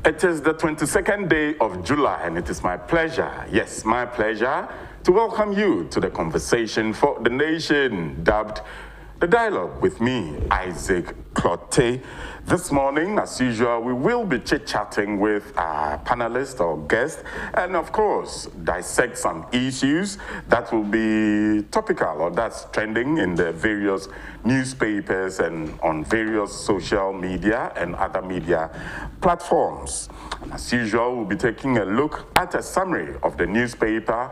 It is the 22nd day of July, and it is my pleasure, yes, my pleasure, to welcome you to the conversation for the nation, dubbed The Dialogue with me, Isaac Clotte. This morning, as usual, we will be chit-chatting with our panelist or guest, and of course, dissect some issues that will be topical or that's trending in the various newspapers and on various social media and other media platforms. And as usual, we'll be taking a look at a summary of the newspaper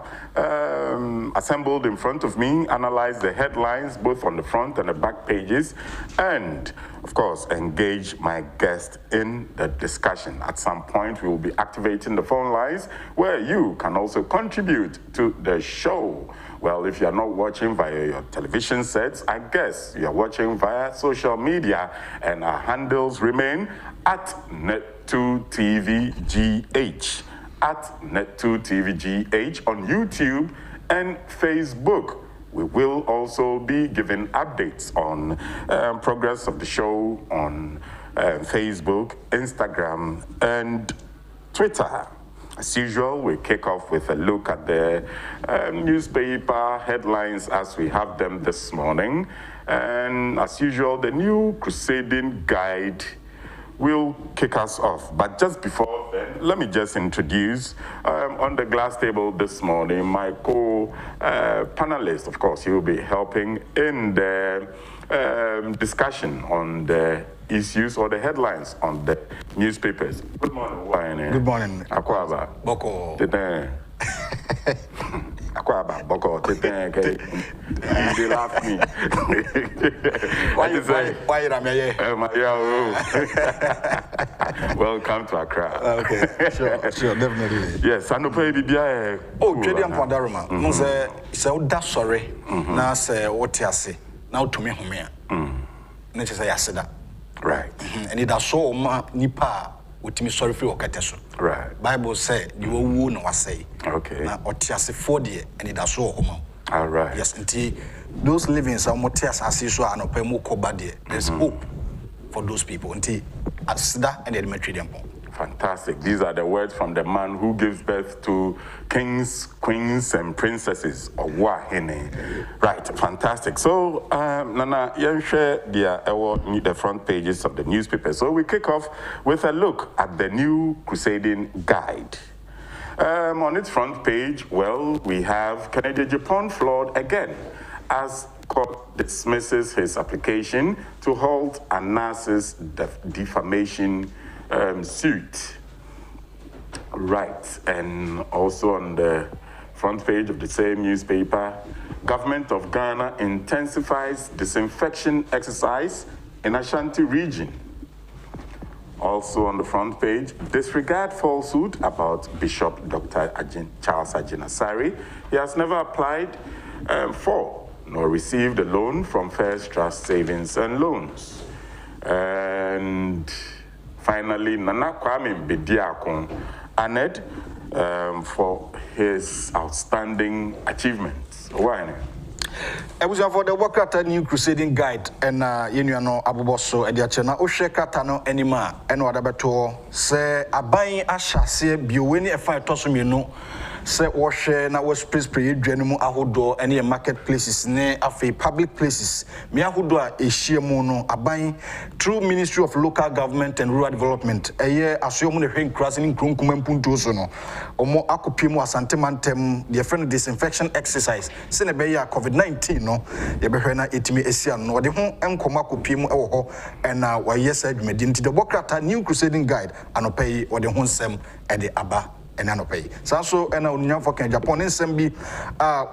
assembled in front of me, analyze the headlines both on the front and the back pages, and of course, engage my guest in the discussion. At some point, we will be activating the phone lines where you can also contribute to the show. Well, if you're not watching via your television sets, I guess you're watching via social media, and our handles remain at Net2TVGH, at Net2TVGH on YouTube and Facebook. We will also be giving updates on progress of the show on Facebook, Instagram, and Twitter. As usual, we kick off with a look at the newspaper headlines as we have them this morning. And as usual, the new Crusading Guide will kick us off. But just before then, let me just introduce on the glass table this morning my co-panelist. Of course, he will be helping in the discussion on the issues or the headlines on the newspapers. Good morning, Wayne. Good morning. Akwaba. Boko. Akwaba, Boko, they laugh me. Why Welcome to Accra. Okay, sure, definitely. Yes, I know maybe be a Trading Pandaruma. No, say, that's sorry. Now, say, what you say, now to me, home here. Nature say, I said that. Right. And it has so nipa. With me sorry for your right. Bible said you will wound or say. Okay. Now or tears 40 and it has so home. All right. Yes, indeed. Those living some more tears as usual and open more cobady. There's hope for those people until at Sida and Elementary Temple. Fantastic. These are the words from the man who gives birth to kings, queens, and princesses of Wahine. Right, fantastic. So, Nana, you share the front pages of the newspaper. So we kick off with a look at the new Crusading Guide. On its front page, well, we have Kennedy Japan flawed again as court dismisses his application to halt Anas's defamation suit. Right, and also on the front page of the same newspaper, government of Ghana intensifies disinfection exercise in Ashanti region. Also on the front page, disregard falsehood about Bishop Dr. Charles Ajinasari. He has never applied for nor received a loan from First Trust Savings and Loans. And finally, Nana Kwame Bediakon honored for his outstanding achievements. Why? I was for the work at a new Crusading Guide and Uniano Abuboso and Yachana Oshekatano anima and whatever say a buying Asha say Buini a fire tossum say wash na was praise pre general ahodo any marketplaces ne afi public places me ahodo a ehyiamu a buying through Ministry of Local Government and Rural Development eye asomo ne hwen krasing krunkum mpuntu so no omo akopiemu asante mantem the friend disinfection exercise se ne be ya COVID-19 no ye be hwe na etimi esia no de ho enkomo akopiemu ewo ho na wayesa adwumadi nti the Bokrata New Crusading Guide anopai wo de ho nsem e de aba enano pay sanso ena onunya for Ken Japan nsem bi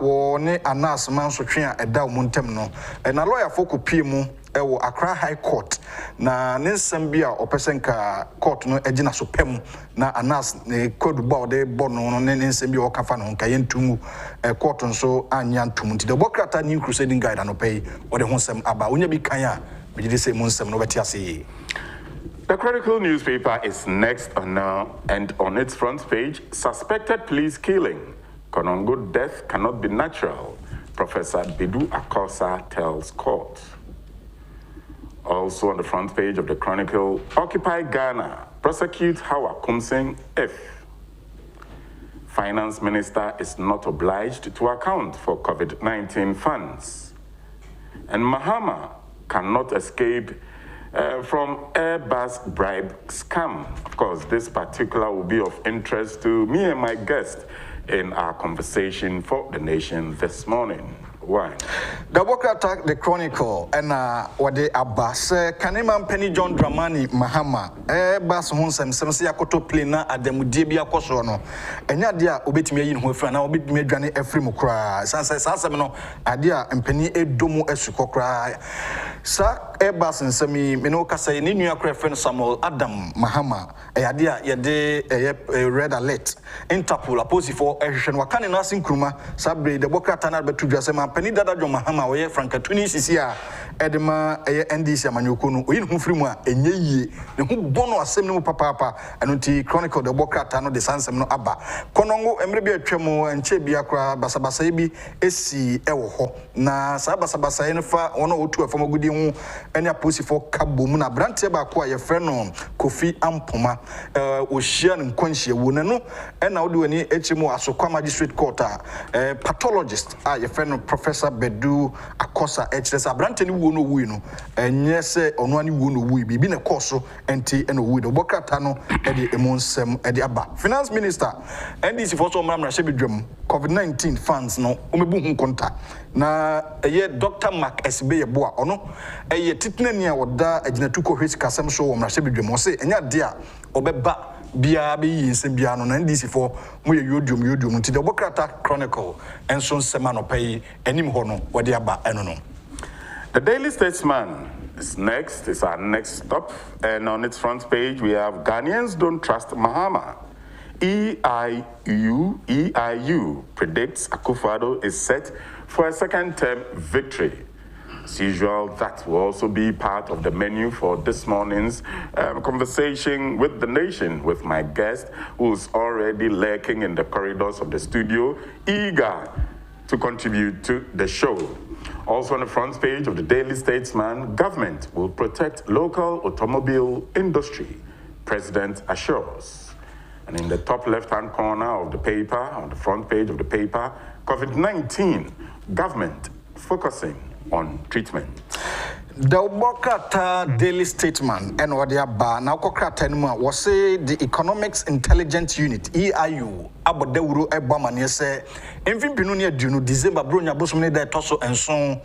wo ne Anas man so twe a eda omuntem no na lawyer for kopiemu ewo Accra High Court na ne nsem bi a opesenka court no agina so pem na Anas ne code ba de bono no ne nsem bi o kafa no nka yentumu court nso anya ntum nti the Bokrata New Crusading Guide anopai wo de ho nsem aba onya bi kan a be de say mu nsem no beti ase. The Chronicle newspaper is next on and on its front page, suspected police killing. Konongo death cannot be natural, Professor Bidu Akosa tells court. Also on the front page of the Chronicle, Occupy Ghana prosecute Howard Kumsing if Finance Minister is not obliged to account for COVID-19 funds. And Mahama cannot escape from Airbus bribe scam. Of course, this particular will be of interest to me and my guest in our conversation for the nation this morning. Why? The Worker Attack, the Chronicle, and what they Abbas, Kaneman Penny John Dramani Mahama, Airbus Honsem, Semsia Koto Plena at the Mudibia Kosono, and Yadia obit me in Hofan, obit me Johnny Efrimukra, Sansa Sasamino, Adia and Penny Edomo Esukokra, Sak Airbus and Semi, Minoka say, New York friend Samuel Adam Mahama, Adia Yade, a red alert, Interpol, Aposi for Asian Wakani Nursing Kruma, Sabri, the Worker Tana Betujasema. Penny Dada John Mahama, where Franca Tunis is here, Edema, NDC Manukono, in whom Frima, and ye, the who bono assembly papa, and until Chronicle the Boca Tano de Sansam no Abba, Konongo, Emrebia Tremo, and Chebiakra, Basabasabi, SC Ewoho, Na Sabasabasa, and fa, 102 from a good young, and a pussy for Kabumuna, Branteba, quite friend on Kofi Ampoma, Ocean and Quenchia Wunano, and now do any HMO Asokama District Court, pathologist, your friend of Professor Bedu Akosa HS Abrantani Wuno Wino, and yes, Onwani Wuno Wi, be a corso, and tea and widow Bocatano, Eddie Emonsem, Eddie Abba. Finance Minister, and this is also Mamma Shebidrum, COVID-19 funds, no, Umebun contact. Na a year Dr. Mark SB Boa, or no, a year Titania or da, a Genatuko His Casam show, Mashebidrum, or say, and ya dear, Obeba. BRB in Sembiano and DC for Muyudum to the Worker Attack Chronicle and Son Semano Pay and Nimhono, Wadiaba, and The Daily Statesman is next, is our next stop, and on its front page we have Ghanaians don't trust Mahama. EIU predicts Akufo-Addo is set for a second-term victory. As usual, that will also be part of the menu for this morning's conversation with the nation, with my guest, who's already lurking in the corridors of the studio, eager to contribute to the show. Also on the front page of the Daily Statesman, government will protect local automobile industry, President assures. And in the top left-hand corner of the paper, on the front page of the paper, COVID-19, government focusing on treatment. The Bokata Daily Statement and what they are now Kokra was say the Economics Intelligence Unit EIU Abodewuro Ebamani say Enfim Pinunia Juno December Brunya Bosumne de Toso and so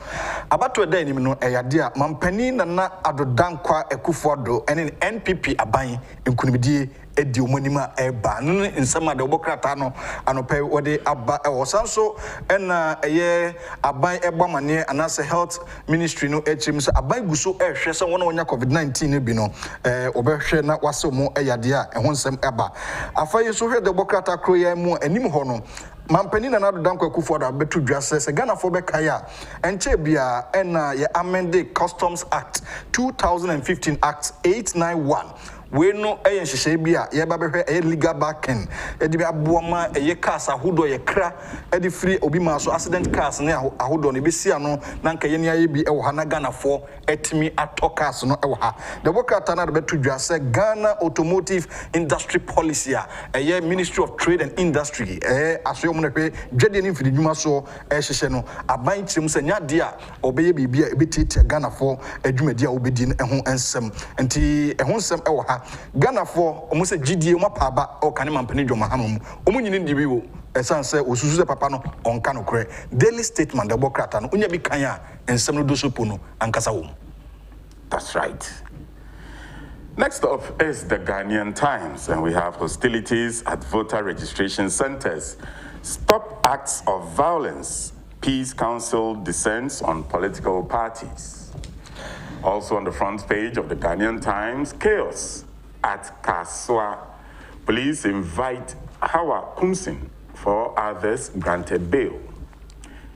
about to a day no Eyadia Mampeni na Adodankwa Akufo-Addo and in NPP Aban in Kunimidi Edi Omonima Eba no in some of the Bokrata no anope wode aba e wosanso na eye Aban Ebamani and as a health ministry no HM so Aban guso ehwe se wona onya COVID-19 bi no obehwe na wase mo eyade a ehonsem eba afaye so hwe the Bokrata kroya mu anim ho no Mampeni na Adodankwa Akufo-Addo betu dwase se Ghana for bekaya enche bia na ye amend Customs Act 2015 Act 891 we no ayen hyehyɛ bia ye ba behwe legal backing e di aboama ye cars ahodo ye kra e di free obi ma so accident cars ne ahodo ne besia no na nka ye ne aye bi e wo ha na Ghana for etimi atokers no e wo ha the Bokata na betu dwa se Ghana Automotive Industry Policy ye Ministry of Trade and Industry aso mo ne hwe dwade ne mfiri dwuma so hyehyɛ no aban kyerem se nya de a obeye bibia e betete Ghana for adwumadi a obedi ne ho ensem enti e ho ensem e wo ha Ghana for almost a GDA mapaba or Kanima Penijo Mahamum, Omunin Dibu, a son said, Usuza Papano on Kanokre, Daily Statement, the Bokratan, Unyabi Kanya, and Samuel Dusupuno, and Kasaum. That's right. Next up is the Ghanaian Times, and we have hostilities at voter registration centers. Stop acts of violence. Peace Council dissents on political parties. Also on the front page of the Ghanaian Times, chaos at Kaswa. Police invite Howard Kumsing for others granted bail.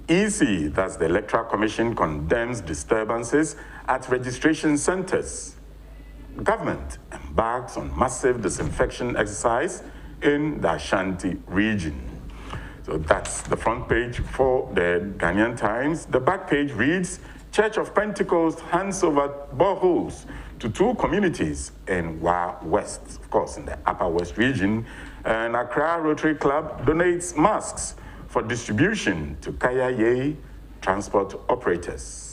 EC, that's the Electoral Commission, condemns disturbances at registration centers. Government embarks on massive disinfection exercise in the Ashanti region. So that's the front page for the Ghanaian Times. The back page reads, Church of Pentecost hands over boreholes to 2 communities in Wa West, of course, in the Upper West region. And Accra Rotary Club donates masks for distribution to Kaya Ye transport operators.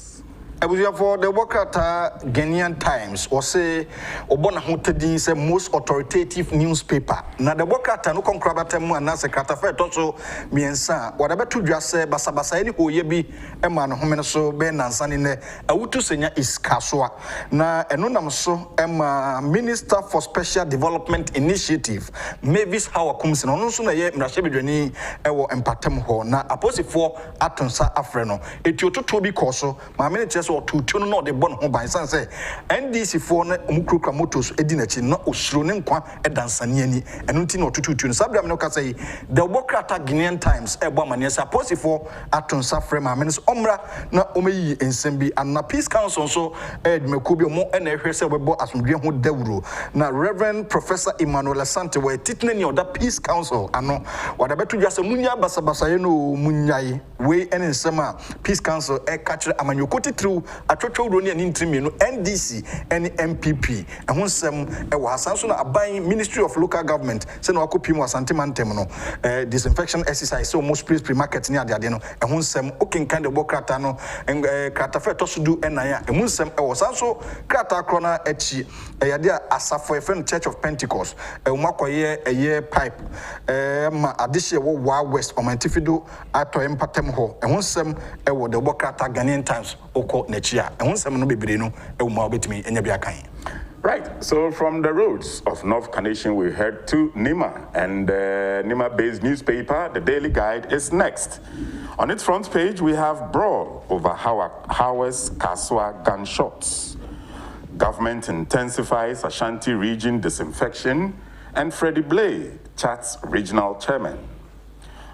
For the Wakata Ghanaian Times, or say Obona Hotedi is the most authoritative newspaper. Now the Wakata no concrabatemu and Nasa Catafe also Miensa, whatever to just say Basabasa any Oyebi, Eman Homenaso, Ben Nansanine, Autu Senya is Kaswa. Na Enunamso, Emma Minister for Special Development Initiative, Mavis Howard Kumsin, on also a Mrashabidreni, Ewo Empatem Ho, na Aposi for Atonsa Afreno, it you to be Koso, my ministers or two no the bon home by san say NDC for Mukruka Motos Edinachi no Usrunen Kwa Edansaniani and Untino to Sabram no say the Wokrata Guinean Times Ebamania Posi for Aton Safre Mamens Omra na Omeyi in Sembi and na Peace Council so Ed Mekubio mo and a Hesse Webo as Mugrian Deuru na Reverend Professor Emmanuel Asante were titnani or the Peace Council ano whatever to just Munya Basabasayeno Munyai way and in summer Peace Council a catcher Amanyokoti through a total Roni and Intrimino, NDC, and MPP. And when some was a buying Ministry of Local Government, send our copy was antimantemno, disinfection exercise, so most place pre-market near the Adeno, and when some okay kind of Bocratano and Catafeto to do and when some was also Crata Crona Echi, a idea as a for a friend Church of Pentecost, a Makoye, a year pipe, addition Wa West or Mantifido at Empatemho, and when some the Bocrata Ghanaian Times. Right, so from the roads of North Carnation, we head to Nima, and the Nima-based newspaper, the Daily Guide, is next. On its front page, we have brawl over Howard's Kaswa gunshots. Government intensifies Ashanti region disinfection, and Freddie Blay chats regional chairman.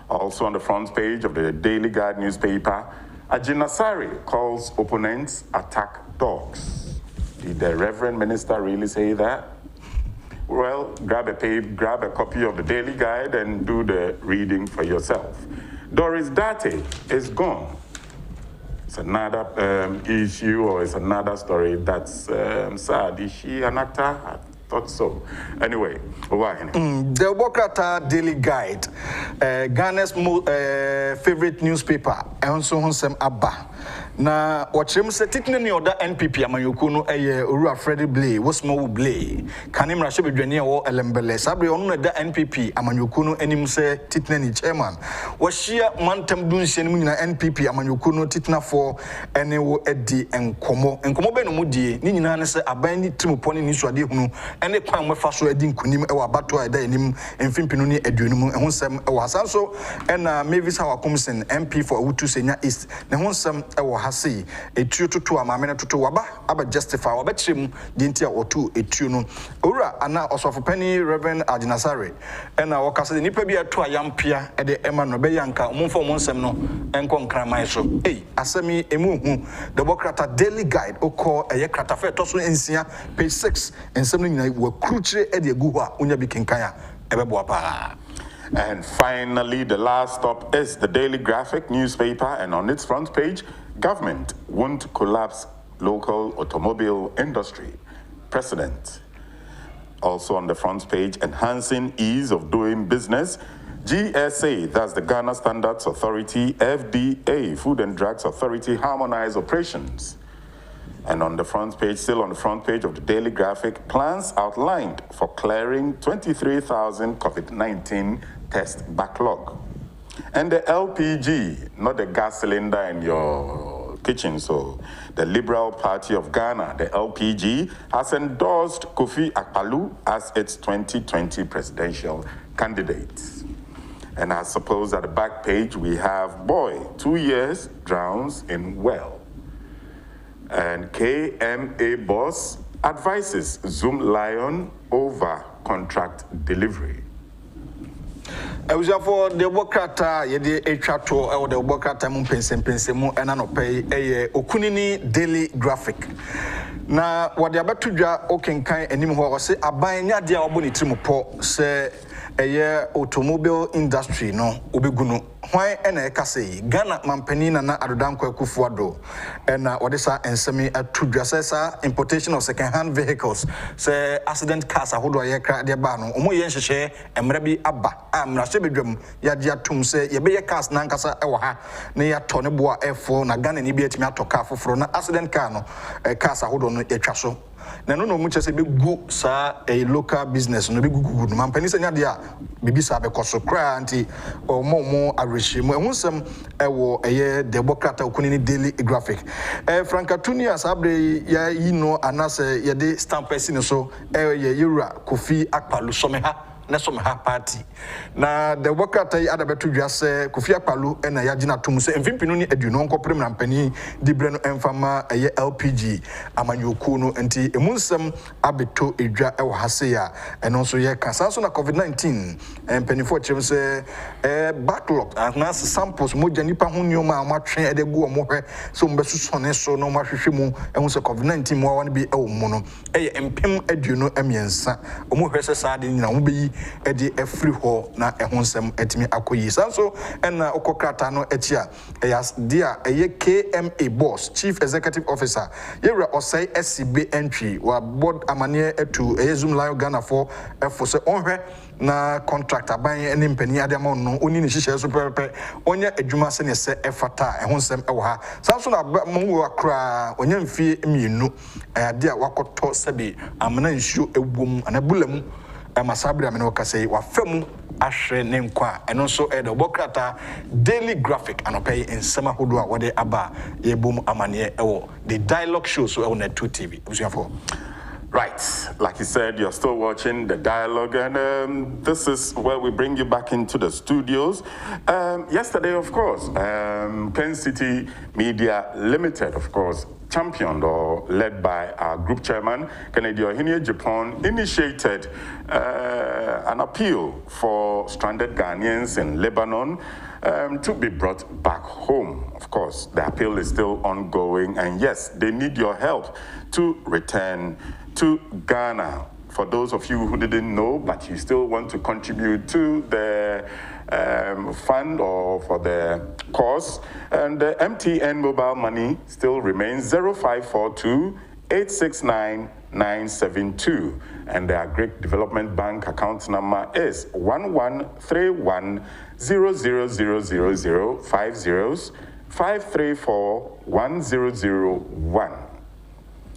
Also on the front page of the Daily Guide newspaper, Ajinasari calls opponents attack dogs. Did the Reverend Minister really say that? Well, grab a copy of the Daily Guide and do the reading for yourself. Doris Date is gone. It's another issue or it's another story that's sad. Is she an actor? I thought so. Anyway, why? The Bokata Daily Guide, Ghana's favorite newspaper, and also Honsem Abba. Na watchim se titnani oda NPP amanyoko no Owura Freddie Blay wosmo Blay kanim rashe bedwane wo elembele sabre onu na da NPP amanyoko no anim se titnani chairman wahia mantam dunhye no nyina NPP amanyoko no titna for ene wo edi enkomo be no mudie ni nyina ne se aban ni trimoponi ni suade hunu ene kwan mefa so edi nkunim e wa bato a da anim emfimpinu ni aduonum ehun sem e wa sanso ena Mavis Hawakomsen MP for Awutu Senya East ne hun sem e wa hase etuo toto amamene toto waba aba justify wabetrim dintia otu etuo no owura ana osofopani Reverend Ajinasare ena wakase de nipa bi ato ayampia e de ema no be yanka omfo monsem no enko nkramai so asemi emuhu the Bokrata Daily Guide oko eye kratafe to so ensia page 6 ensem no nyina wa kruchire e de gu ho a onya bi kenkan a ebebo pa. And finally, the last stop is the Daily Graphic newspaper, and on its front page, government won't collapse local automobile industry. President. Also on the front page, enhancing ease of doing business. GSA, that's the Ghana Standards Authority, FDA, Food and Drugs Authority, harmonize operations. And on the front page, still on the front page of the Daily Graphic, plans outlined for clearing 23,000 COVID-19 test backlog. And the LPG, not the gas cylinder in your kitchen, so the Liberal Party of Ghana, the LPG, has endorsed Kofi Akpalu as its 2020 presidential candidate. And I suppose at the back page we have, boy, 2 years drowns in well. And KMA boss advises Zoom Lion over contract delivery. I was for the Bokata, Yedi Echato, or the Bokata Mumpensemu, and Anope, a Okunini Daily Graphic. Now, what the Abatuja Okenkai and Nimho say, a buying Yadia Obuni Trimopo, say, automobile industry no obegu no hwan na e ka say Ghana mampani na adodanko akufuado na odisa ensemi atudwa say importation of second hand vehicles say accident cars ahodo ye kra de ba no omo ye nhyehyɛ emra bi aba amra hye bedwam ya de atum say ye be ye cars na nkasa e wo ha na ya to ne boa efo na Ghana ni bi atimi atoka foforo na accident car no cars ahodo no etwa so na no mu chese be gu sa a local business no be gugu no mampani senya de a bibi sa be koso kra anti omo arehemu ehusem ewo eye democrat okuni ni daily graphic frankatuni asabre ya yino anase ye de stamp esi so ye yura Kofi akpalu someha na someha party na the worker yi adabeto dwase Kofi akpalu na ya gina tum se mfimpinu ni aduno nkopre mrampani dibre no emfama eye LPG amanyoku no enti emunsem abeto edwa ewo hase ya eno so ye kasa so na COVID-19 empanifo chim se backlog na samples moja nipa ho nioma amatwe edegu omohwe so mbesusone so no mahwehwe mu ehu se COVID-19 mo wa ne bi ewo mu no eye empem aduno emiensa omohwe se saade nyina ho beyi edi efri ho na ehonsem etimi akoyi sanso na okokrata no echia eyas dia eye KMA boss chief executive officer yewra osai SCB entry wa board amane etu eye Zoom Lion Ghana for efo se onhwe na contract aban ene mpani adema no oni ne hihye so pepe onya adwuma se ne se efata ehonsem ewo ha sanso na mu akra onya mfie mienu ade a wakoto sebe amana nsuo ewom anabulamu masabre amene okasei wa femu ahwe ne nkwa eno so edo bokrata daily graphic anopay ensema hodo a wode aba yebom amane ewo the dialogue show so on 2 TV usiafo. Right, like you said, you're still watching the dialogue, and this is where we bring you back into the studios. Yesterday, of course, Kencity Media Limited, of course, championed or led by our group chairman, Kennedy Ohinie Japan, initiated an appeal for stranded Ghanaians in Lebanon to be brought back home. Of course, the appeal is still ongoing, and yes, they need your help to return to Ghana. For those of you who didn't know, but you still want to contribute to the fund or for the cause, and the MTN mobile money still remains 0542 869 972, and the Agric Development Bank account number is 1131 00000 534 1001.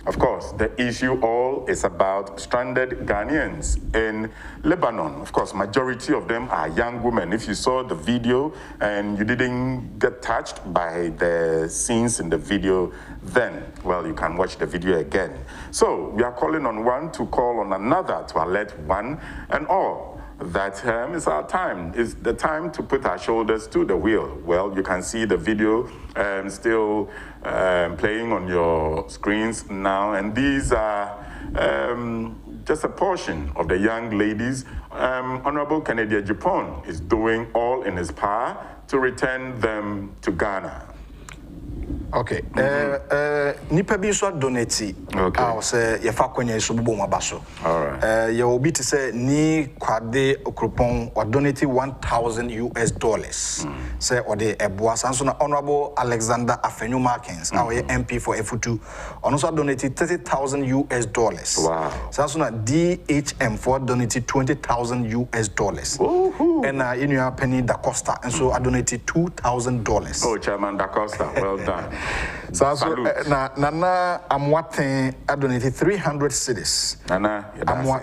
Of course, the issue all is about stranded Ghanaians in Lebanon. Of course, majority of them are young women. If you saw the video and you didn't get touched by the scenes in the video, then, well, you can watch the video again. So we are calling on one to call on another to alert one and all that it's our time. It's the time to put our shoulders to the wheel. Well, you can see the video still playing on your screens now, and these are just a portion of the young ladies. Honorable Kennedy Japan is doing all in his power to return them to Ghana. Okay. Nipa bi so donate. Okay. Say ye fa kwanya so bubo mabaso. All right. Ye obi to say ni kwade okropon or donate $1,000. Say or the eboa sanso na Honorable Alexander Afenyu Markins, our MP for F2, also donated $30,000. Wow. Sanso na DHM for donated $20,000. And in Penny Da Costa, and so I donated $2,000. Oh, Chairman Da Costa, well done. So Nana Amwate, I donated 300 cedis. Nana,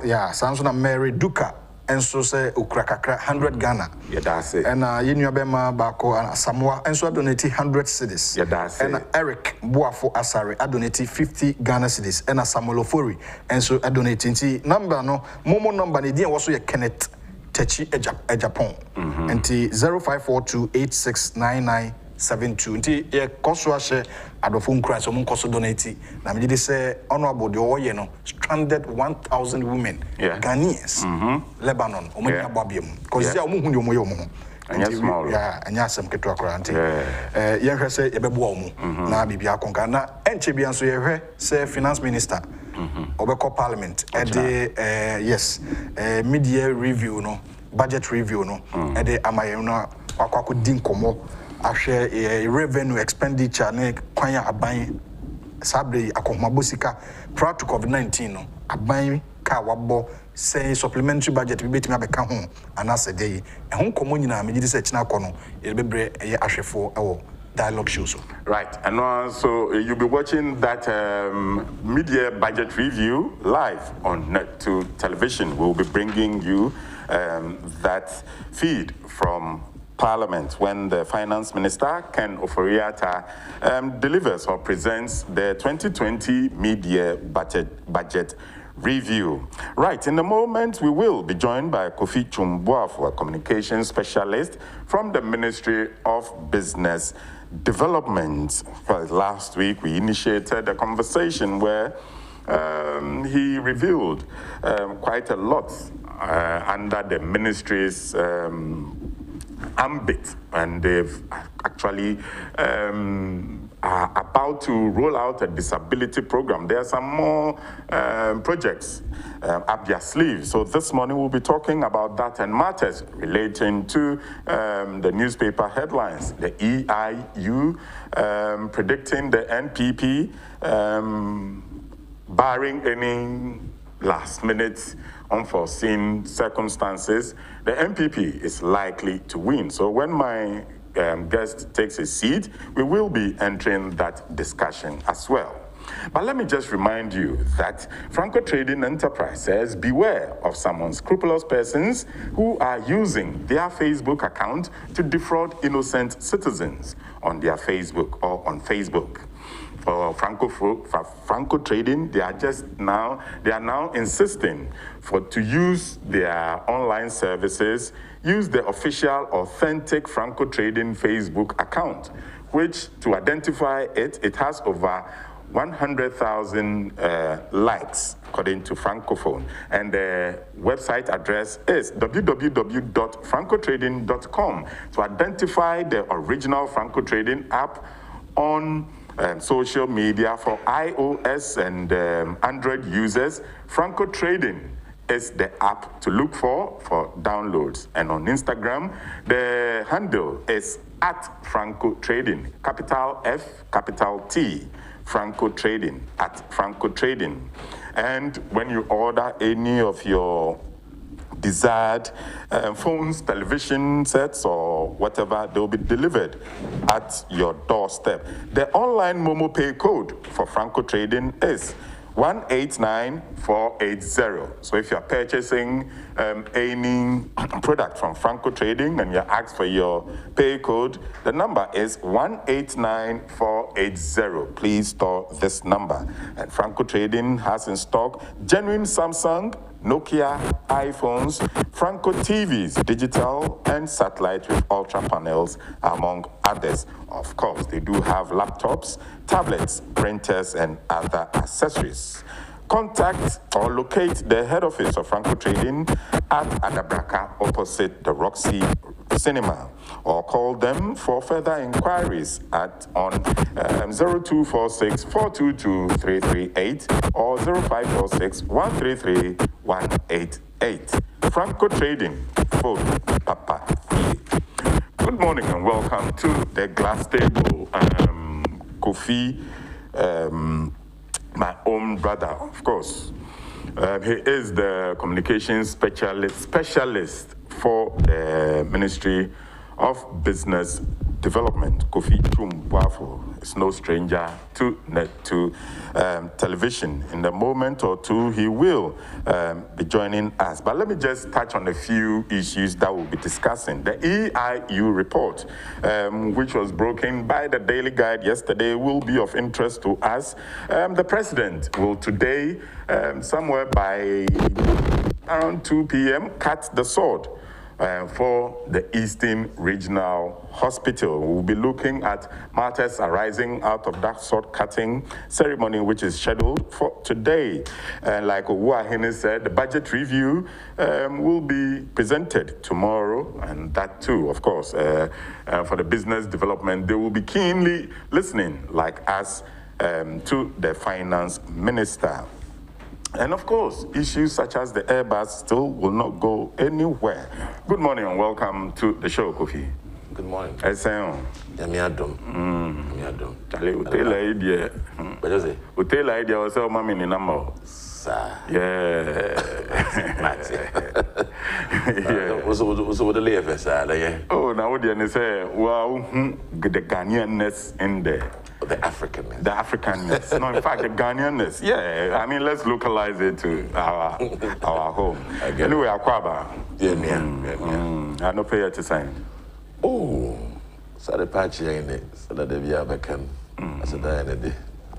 yeah, Samsona Mary Duka, and so say Ukrakakra 100 Ghana. Yeah, that's it. And Bema Bako and Samoa, and so I donated 100 cedis. Yeah, that's it. And Eric Boafo Asare, I donated 50 Ghana cedis. And Samuel Ofori, and so I donated number no Momo number, the also a Kenneth Techi Japan. And 0542869972. Nti ye koso ahye adofo nkra so mun koso donate na me say honorable de oye no stranded 1,000 women Ghanaians Lebanon omunya babiem cause ya omu hu de omo ye omo yeah anya asem keto akora nti ye hwe say ye bebo omo na bibia konka na enche bia so ye hwe say finance minister obeko parliament e de yes media review no budget review no ede amaye no akwako din komo ahwe revenue expenditure ne kwan ya aban sabre akomabosika prior to COVID-19 no aban ka wabo say supplementary budget bi betimi abeka ho anase dey ehun komo nyina me gidi se china kono e bebre eye ahwefo ewo dialogue shows. Right, and also you'll be watching that media budget review live on Net2 television. We'll be bringing you that feed from Parliament when the Finance Minister, Ken Ofori-Atta, delivers or presents the 2020 media budget review. Right, in a moment, we will be joined by Kofi Boafo, a communications specialist from the Ministry of Business Development. Well, last week, we initiated a conversation where he revealed quite a lot under the ministry's ambit, and they've actually are about to roll out a disability program. There are some more projects up their sleeve. So this morning we'll be talking about that and matters relating to the newspaper headlines. The EIU predicting the NPP barring any last-minute unforeseen circumstances, the NPP is likely to win. So when my guest takes a seat, we will be entering that discussion as well. But let me just remind you that Franco Trading Enterprise says beware of some unscrupulous persons who are using their Facebook account to defraud innocent citizens on their Facebook or on Facebook. For Franco Trading, they are now insisting to use their online services, use the official authentic Franco Trading Facebook account, which to identify it has over 100,000 likes, according to Francophone. And the website address is www.francotrading.com to identify the original Franco Trading app on social media for iOS and Android users. Franco Trading is the app to look for downloads. And on Instagram, the handle is @Franco Trading, capital F, capital T, Franco Trading, @Franco Trading. And when you order any of your desired phones, television sets, or whatever, they'll be delivered at your doorstep. The online Momo Pay code for Franco Trading is 189480. So if you're purchasing any product from Franco Trading and you ask for your pay code, the number is 189480. Please store this number. And Franco Trading has in stock genuine Samsung, Nokia, iPhones, Franco TVs, digital and satellite with ultra panels, among others. Of course, they do have laptops, tablets, printers, and other accessories. Contact or locate the head office of Franco Trading at Adabraka opposite the Roxy Cinema, or call them for further inquiries on 0246 422 338 or 0546 133 188. Franco Trading, phone Papa. Good morning and welcome to the Glass Table. Kofi, my own brother, of course. He is the communications specialist for the Ministry of Business Development. Kofi Boafo is no stranger to Net2 television. In a moment or two, he will be joining us. But let me just touch on a few issues that we'll be discussing. The EIU report, which was broken by the Daily Guide yesterday, will be of interest to us. The president will today, somewhere by around 2 p.m., cut the sword for the Eastern Regional Hospital. We'll be looking at matters arising out of that sword-cutting ceremony, which is scheduled for today. Like Owuahene said, the budget review will be presented tomorrow, and that too, of course, for the business development. They will be keenly listening, like us, to the finance minister. And of course, issues such as the Airbus still will not go anywhere. Good morning and welcome to the show, Kofi. Good morning. I say on. Yamiadum. Charlie, hotel idea. What is it? Hotel idea was our mommy in number. Sir. Yeah. Also, what the leave, sir? Oh, now what do you say? Wow, the Ghanaianness in there. The Africanness. The Africanness. No, in fact, the Ghanaianness. Yeah, I mean, let's localize it to our home. Anyway, Akwaba. Yeah. I don't pay to sign. Oh, so the patch in it, so that they be able to as a day.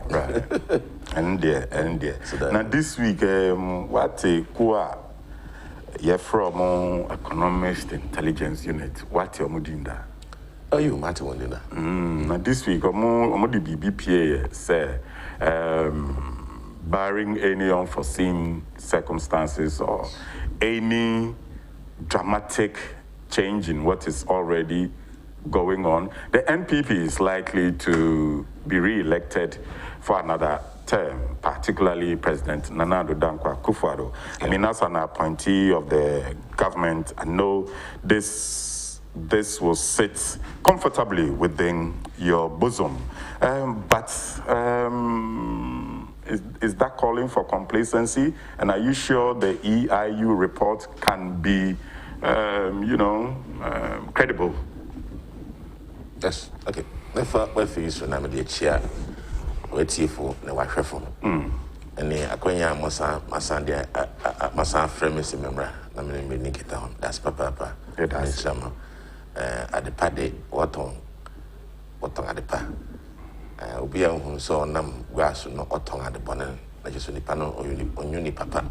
Right. and there. Now, this week, what a Kua, you're from Economist Intelligence Unit. What you're doing there? Oh, you might want to do that. Now, this week, I'm the BBPA say, barring any unforeseen circumstances or any dramatic change in what is already going on, the NPP is likely to be re-elected for another term, particularly President Nana Addo Dankwa Akufo-Addo. I mean, as an appointee of the government, I know this will sit comfortably within your bosom. But is that calling for complacency? And are you sure the EIU report can be, credible? Yes, okay. If you use the chair, wait for the white reform. And the Akonya Masa Fremis member, Namini that's Papa. That's at the paddy, what on at the pa. Ubia who saw nam grass no otong at the bonnet, like just only panel or uni papa.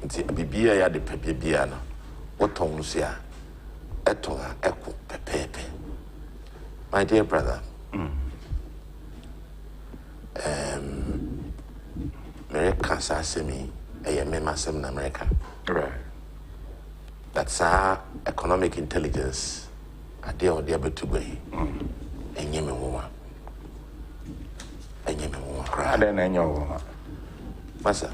It's a bibia at the pepiano. What on sia? Etonga echo pepe. My dear brother, America semi, a member in America. Right. That's our economic intelligence. I deal with the able to go. And you woman. And you woman cry. And then your woman. Master,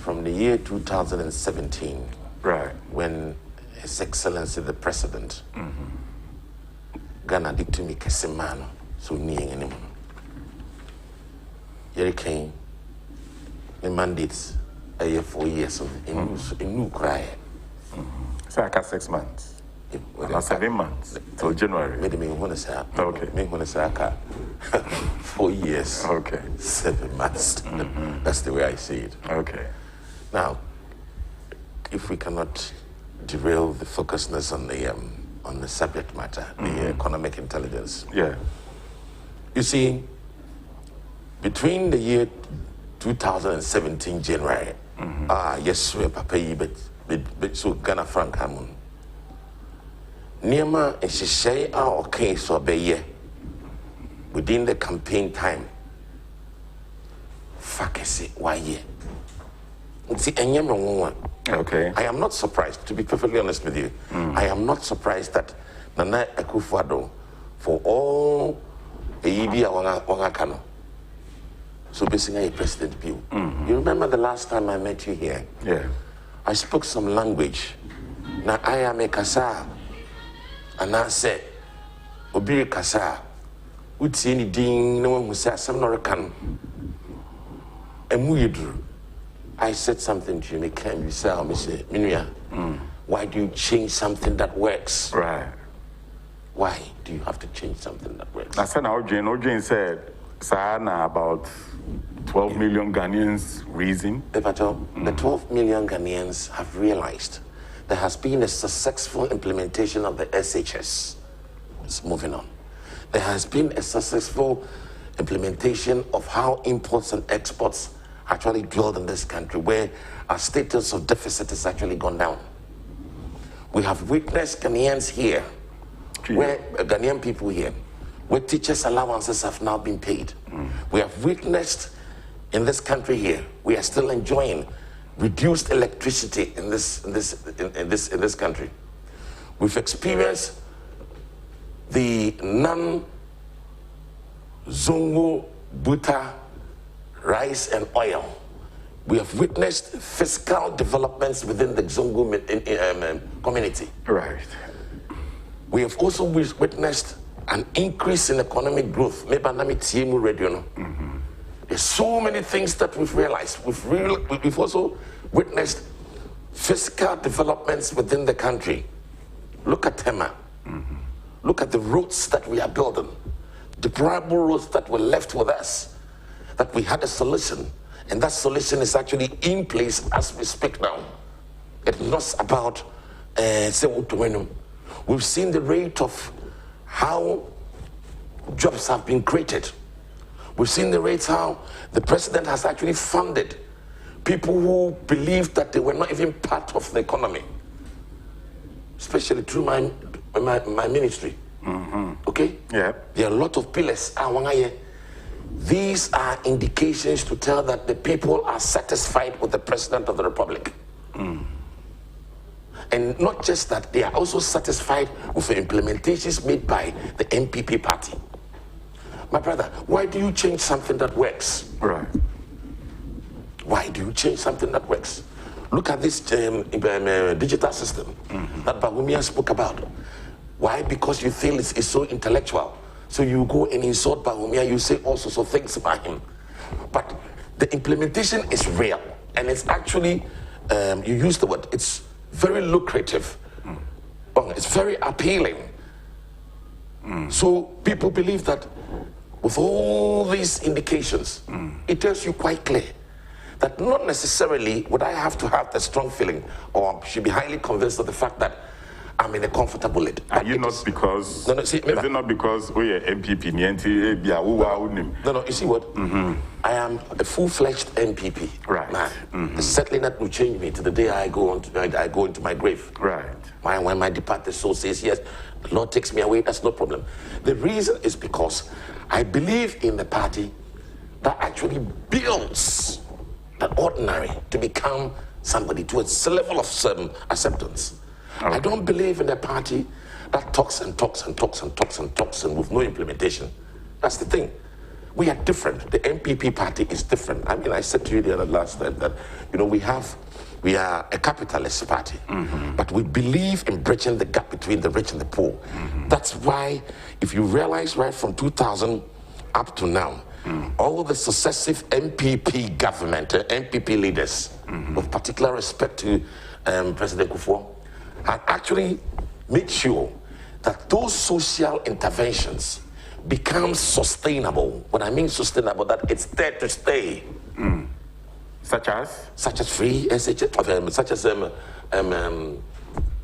from the year 2017, right, when His Excellency the President, Ghana dictated me Kesemano, so near anymore. Here came the mandates a year 4 years in new cry. So I got 6 months. 7 months till January. Maybe me want to say okay. Me want to say 4 years. Okay. 7 months. That's the way I see it. Okay. Now, if we cannot derail the focusedness on the subject matter, the economic intelligence. Yeah. You see, between the year 2017 January, yes, we papa but so Ghana franc hamun. Niema and our case or be within the campaign time. Fakesi why ye? See, okay. I am not surprised, to be perfectly honest with you. I am not surprised that Nana Akufo-Addo, for all the Ibia Wangakano, so basically a president view. You remember the last time I met you here? Yeah. I spoke some language. Now I am a Kasa. And I said, Obiri Kasa, Uti any ding, no one who says some Norican. And Muyidru. I said something to you, me came, you say, Minuya, why do you change something that works? Right. Why do you have to change something that works? I said, Ojin said, Sahana about 12 million Ghanaians reason. The 12 million Ghanaians have realized there has been a successful implementation of the SHS. It's moving on. There has been a successful implementation of how imports and exports actually dwelled in this country, where our status of deficit has actually gone down. We have witnessed Ghanaians here, where Ghanaian people here, where teachers' allowances have now been paid. We have witnessed in this country here, we are still enjoying reduced electricity in this country. We've experienced the non-Zongo, Buta, rice and oil We have witnessed fiscal developments within the Zongo community. Right. We have also witnessed an increase in economic growth. There's so many things that we've realized. We've also witnessed fiscal developments within the country. Look at Tema. Look at the roads that we are building. Deplorable roads that were left with us, that we had a solution. And that solution is actually in place as we speak now. It's not about we've seen the rate of how jobs have been created. We've seen the rates how the president has actually funded people who believed that they were not even part of the economy, especially through my ministry. Okay? Yeah. There are a lot of pillars. These are indications to tell that the people are satisfied with the president of the republic. And not just that, they are also satisfied with the implementations made by the MPP party. My brother, why do you change something that works? Right. Why do you change something that works? Look at this digital system that Bawumia spoke about. Why? Because you feel it's so intellectual. So you go and insult Bawumia, you say all sorts of things about him. But the implementation is real. And it's actually, you use the word, it's very lucrative. It's very appealing. So people believe that with all these indications, it tells you quite clear that not necessarily would I have to have the strong feeling or should be highly convinced of the fact that I'm in a comfortable lead. Are you not because... No, see, is it not because we are MPP? No, you see what? I am a full-fledged MPP. Right. Man, it's certainly not will change me to the day I go into my grave. Right. When my departed soul says, yes, the Lord takes me away, that's no problem. The reason is because I believe in the party that actually builds the ordinary to become somebody to a level of certain acceptance. Okay. I don't believe in a party that talks and talks and talks and talks and talks and with no implementation. That's the thing. We are different. The MPP party is different. I mean, I said to you the other last time that, we are a capitalist party, but we believe in bridging the gap between the rich and the poor. That's why, if you realize right from 2000 up to now, all the successive MPP government, MPP leaders, with particular respect to President Kofi, have actually made sure that those social interventions become sustainable. When I mean sustainable, that it's there to stay. Such as? Such as free SHS, such as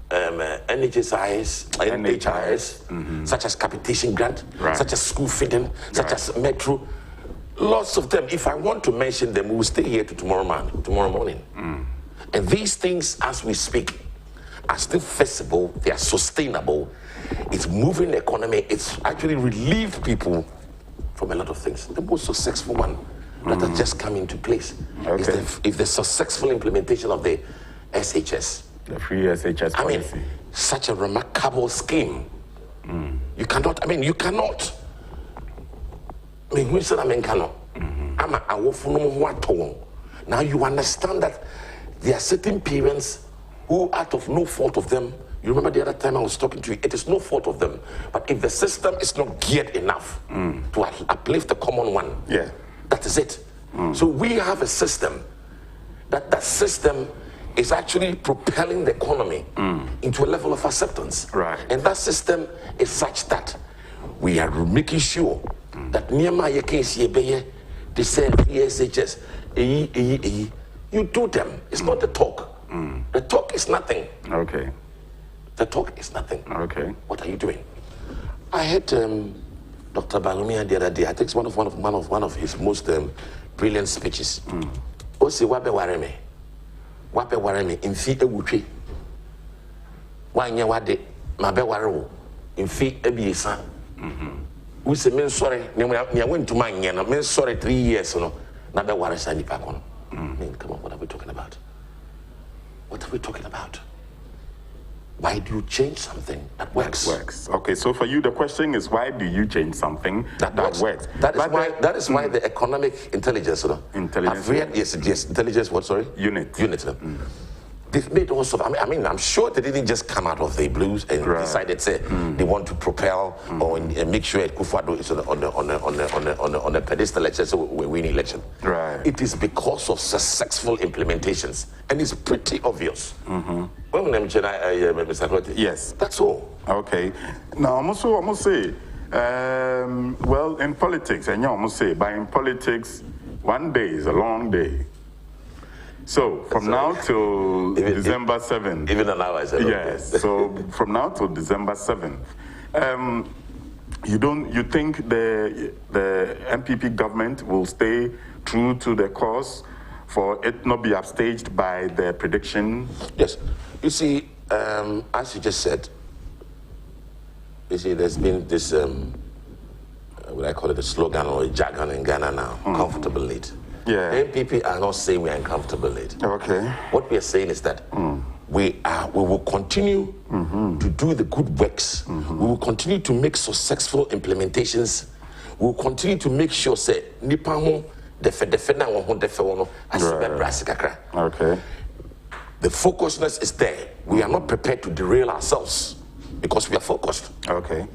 NHIS, such as capitation grant, such as school feeding, such as metro. Lots of them. If I want to mention them, we will stay here to tomorrow morning. And these things, as we speak, are still feasible, they are sustainable, it's moving the economy, it's actually relieved people from a lot of things. The most successful one that has just come into place is the successful implementation of the SHS. The free SHS policy. I mean, such a remarkable scheme. You cannot, who said cannot? Now you understand that there are certain parents who, out of no fault of them, you remember the other time I was talking to you, it is no fault of them. But if the system is not geared enough to uplift the common one, that is it. So we have a system that system is actually propelling the economy into a level of acceptance. Right. And that system is such that we are making sure that Nehemiah Kencity Media, they say SHS, you do them. It's not the talk. The talk is nothing. Okay. The talk is nothing. Okay. What are you doing? I had Dr. Bawumia the other day. I think it's one of his most brilliant speeches. Osi wabe wareme infi ewutwe. Wanya wade mabe warewo infi ebiesa. We say men sorry, I went to my men sorry 3 years no na be ware sa nipa kono. Come on, what are we talking about? What are we talking about? Why do you change something that works? That works. Okay, so for you, the question is, why do you change something that works? That is why the economic intelligence, intelligence, yes, intelligence. What? Sorry, unit. They've made all sorts. I mean, I'm sure they didn't just come out of the blues and decided they want to propel or make sure Kufuor is on a pedestal election, so we win election. Right. It is because of successful implementations, and it's pretty obvious. Yes. That's all. Okay. Now, I must say, well, in politics, and I must say, in politics, one day is a long day. So from now till December 7th. Even an hour is a long day. Yes. So from now till December 7th, you think the MPP government will stay true to the course for it not be upstaged by the prediction? Yes. You see, as you just said, you see, there's been this, what I call it, a slogan or a jargon in Ghana now, comfortable late. Yeah. MPP are not saying we are uncomfortable late. Okay. What we are saying is that we will continue to do the good works. We will continue to make successful implementations. We will continue to make sure say nipa ho defe na won ho defe wono asibe brasikakra. Okay. The focusness is there. We are not prepared to derail ourselves because we are focused. Okay.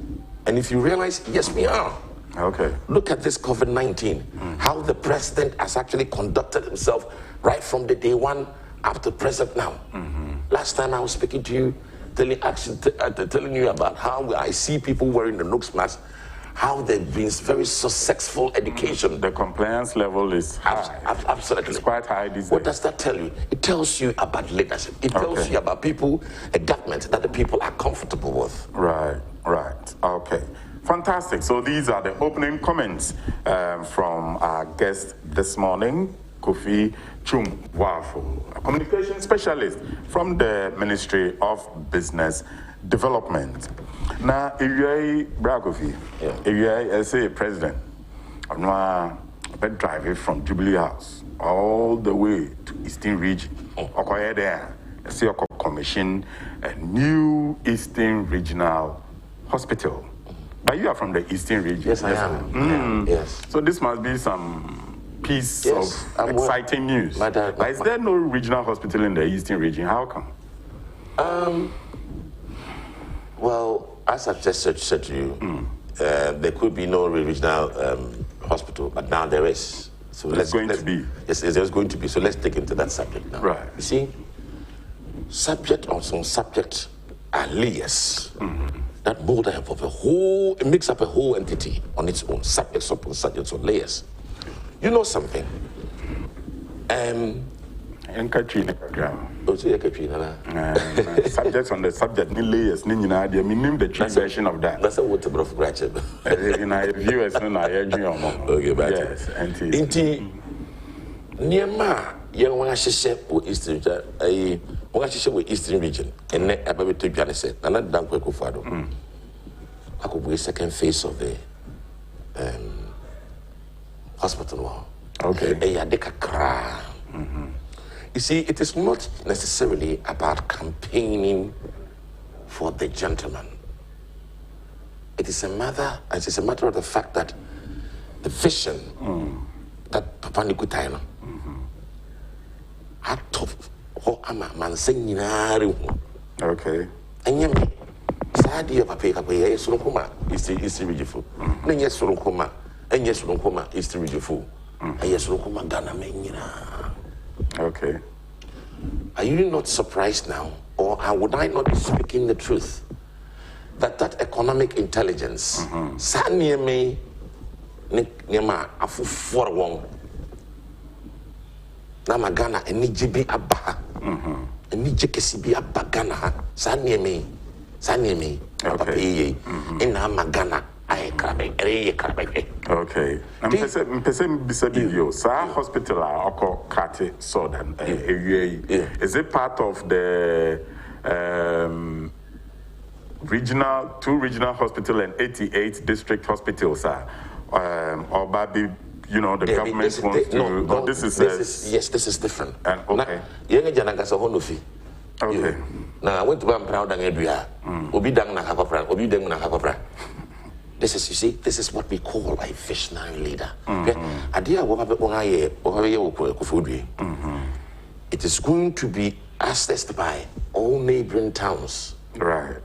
And if you realize, yes, we are. Okay. Look at this COVID-19, how the president has actually conducted himself right from the day one up to present now. Last time I was speaking to you, telling you about how I see people wearing the nose mask, how they've been very successful education. The compliance level is high. Absolutely. It's quite high these days. What does that tell you? It tells you about leadership. It tells you about people, a government that the people are comfortable with. Right. Okay. Fantastic. So these are the opening comments from our guest this morning, Kofi Boafo, a communication specialist from the Ministry of Business Development. Now, if you are Kofi, if you are, say, president, I'm going to drive it from Jubilee House all the way to Eastern Region. Okay, there, see a commission a new Eastern Regional Hospital. But you are from the Eastern Region. Yes, I am. Yes. So this must be some piece of exciting news. But is there no regional hospital in the Eastern Region? How come? Well, as I've just said to you, there could be no regional hospital, but now there is. So there's going to be. Yes, there's going to be. So let's dig into that subject now. Right. You see, subject on some subject are layers. That mold up of a whole, it makes up a whole entity on its own, subjects upon subjects or layers. You know something? Subjects on the subject, ni layers, ni the meaning the true version of that. That's a word to brough gratitude. In our viewers, no, I heard you. Okay, but yes, Inti Niema, young one, I said, with Eastern region, and then I to be said, and not done quick for I could be second phase of the hospital wall. Okay. You see, it is not necessarily about campaigning for the gentleman. It is a matter of the fact that the vision that Papa Nikutaino had tough. Okay. And yet, Sadia Papa, yes, Surukuma is the region. And yes, Surukuma, and yes, Surukuma is the region. And yes, Surukuma Ghana Menina. Okay. Are you not surprised now, or would I not be speaking the truth, that economic intelligence, Sanya me, Nema, a for one, Nama Ghana, and Nijibi Abba, and Nijikisibi Abba Ghana, Sanya me, okay. In Nama Ghana. Okay. I'm saying, you, sir, hospital, Oko Kati, Southern, is it part of the two regional hospital and 88 district hospitals, sir? Or Babi, you know, the government wants to. This is yes, this is different. Okay. Okay. Now I went to Bam Proud and Edria. Obi Dang Nakapra, Obi Dang Nakapra. This is, you see, this is what we call a visionary leader. It is going to be accessed by all neighboring towns. Right.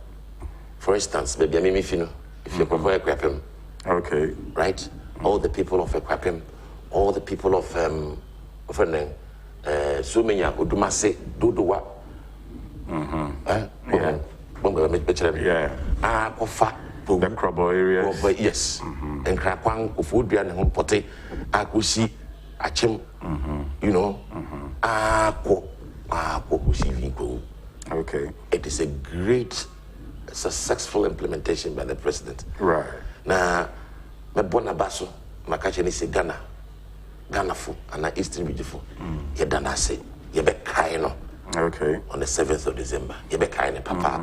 For instance, maybe if you're Ekwapim. Okay. Right? All the people of Ekwapim, all the people of Sumenya, Udumase, Duduwa. Kofa. The Krobo areas. Yes. And Krakwang, Ufudian, and Pote, Akusi, Achim, you know, Okay. It is a great, successful implementation by the president. Right. Now, my Bonabaso, my catching is Ghana, Ghana for, and Eastern region for. Yedana say, Yebe Kaino. Okay. On the 7th of December. Yebe Kaino, Papa.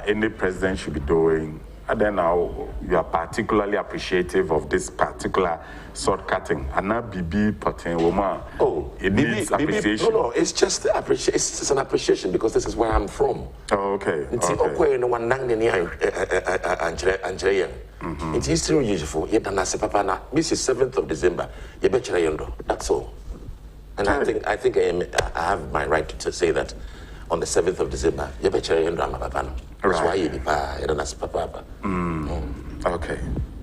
Any president should be doing. And then now you are particularly appreciative of this particular sword cutting. And now BB Potin woman. Oh, it needs appreciation. No, it's just appreciation. It's an appreciation because this is where I'm from. Oh, okay. It's history useful. Yet and I say, Papa, now this is 7th of December. That's all. And I think I have my right to say that on the 7th of December, that's why you Papa. Okay,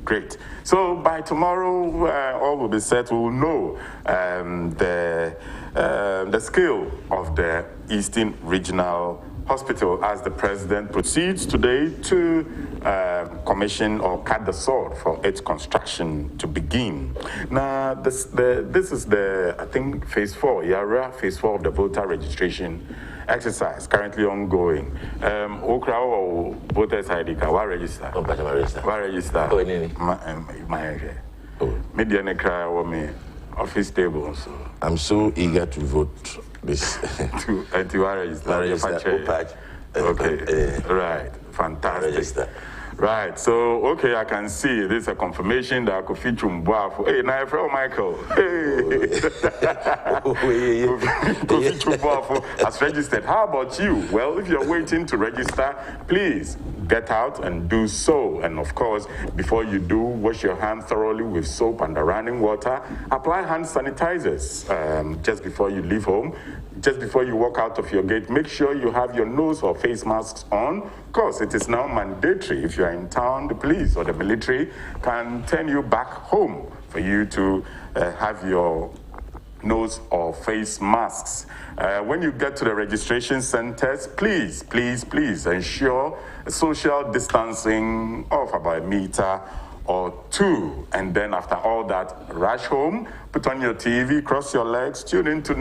great. So by tomorrow, all will be set. We will know the scale of the Eastern Regional Hospital as the president proceeds today to commission or cut the sword for its construction to begin. Now, this is the, I think, phase 4, phase 4 of the voter registration exercise currently ongoing. Okra or voters ID card, why register? Why register? Media nekra or me office table. So I'm so eager to vote this. to register. Okay, right, fantastic. Right, so okay, I can see this is a confirmation that Kofi Boafo. Hey, now from Michael. Hey, Kofi Boafo has registered. How about you? Well, if you're waiting to register, please get out and do so. And of course, before you do, wash your hands thoroughly with soap and running water. Apply hand sanitizers just before you leave home. Just before you walk out of your gate, make sure you have your nose or face masks on. Of course, it is now mandatory. If you are in town, the police or the military can turn you back home for you to have your nose or face masks. When you get to the registration centers, please ensure social distancing of about 1 meter or 2, and then after all that, rush home, put on your TV, cross your legs, tune into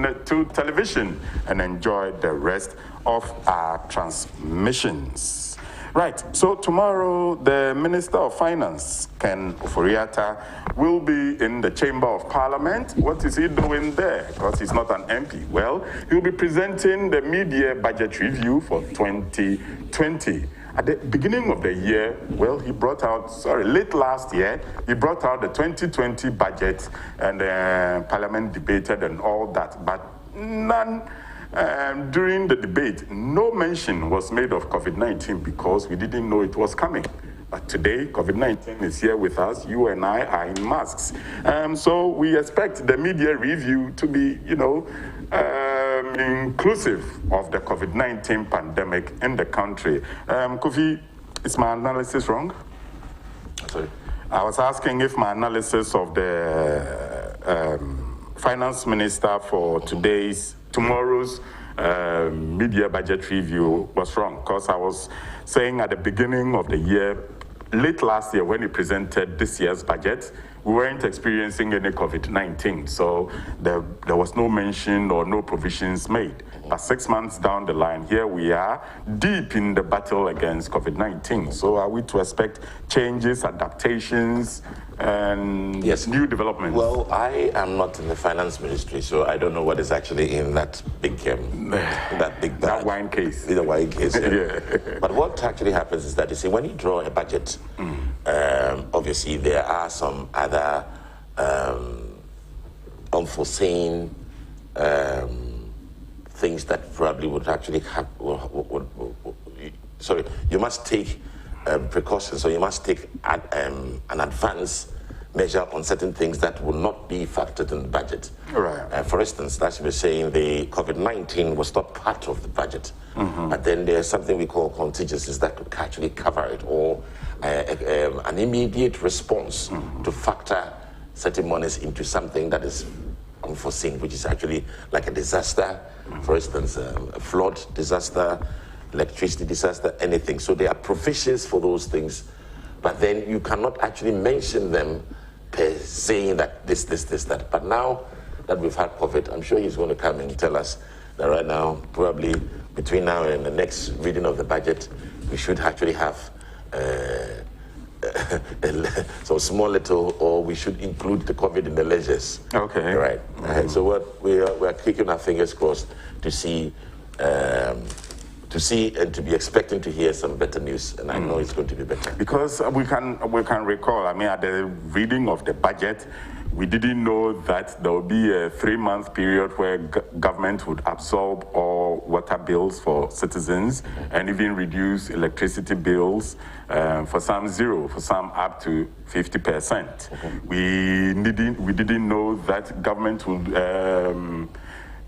television, and enjoy the rest of our transmissions. Right, so tomorrow, the Minister of Finance, Ken Oforiatta, will be in the Chamber of Parliament. What is he doing there? Because he's not an MP. Well, he'll be presenting the mid-year budget review for 2020. At the beginning of the year, well, late last year, he brought out the 2020 budget and Parliament debated and all that, but none, during the debate, no mention was made of COVID-19 because we didn't know it was coming. But today, COVID-19 is here with us. You and I are in masks. So we expect the media review to be, inclusive of the COVID-19 pandemic in the country. Kofi, is my analysis wrong? Sorry? I was asking if my analysis of the finance minister for tomorrow's media budget review was wrong, because I was saying at the beginning of the year, late last year when he presented this year's budget, we weren't experiencing any COVID-19, so there was no mention or no provisions made. But 6 months down the line, here we are, deep in the battle against COVID-19. So are we to expect changes, adaptations, and new developments? Well, I am not in the finance ministry, so I don't know what is actually in that big bag. That wine case. The wine case, yeah. But what actually happens is that, you see, when you draw a budget, obviously there are some other things that probably would actually have, sorry, you must take precautions, so you must take an advance measure on certain things that will not be factored in the budget. Right. For instance, as you were saying, the COVID-19 was not part of the budget, but then there's something we call contingencies that could actually cover it, or an immediate response to factor certain monies into something that is unforeseen, which is actually like a disaster, for instance, a flood disaster, electricity disaster, anything. So there are provisions for those things, but then you cannot actually mention them per saying that this, that. But now that we've had COVID, I'm sure he's going to come and tell us that right now, probably between now and the next reading of the budget, we should actually have so small little, or we should include the COVID in the ledgers. Okay. Right. So what we are keeping our fingers crossed to see and to be expecting to hear some better news, and I know it's going to be better. Because we can recall, I mean, at the reading of the budget, we didn't know that there would be a 3-month period where government would absorb all water bills for citizens and even reduce electricity bills, for some zero, for some up to 50%. We didn't know that government would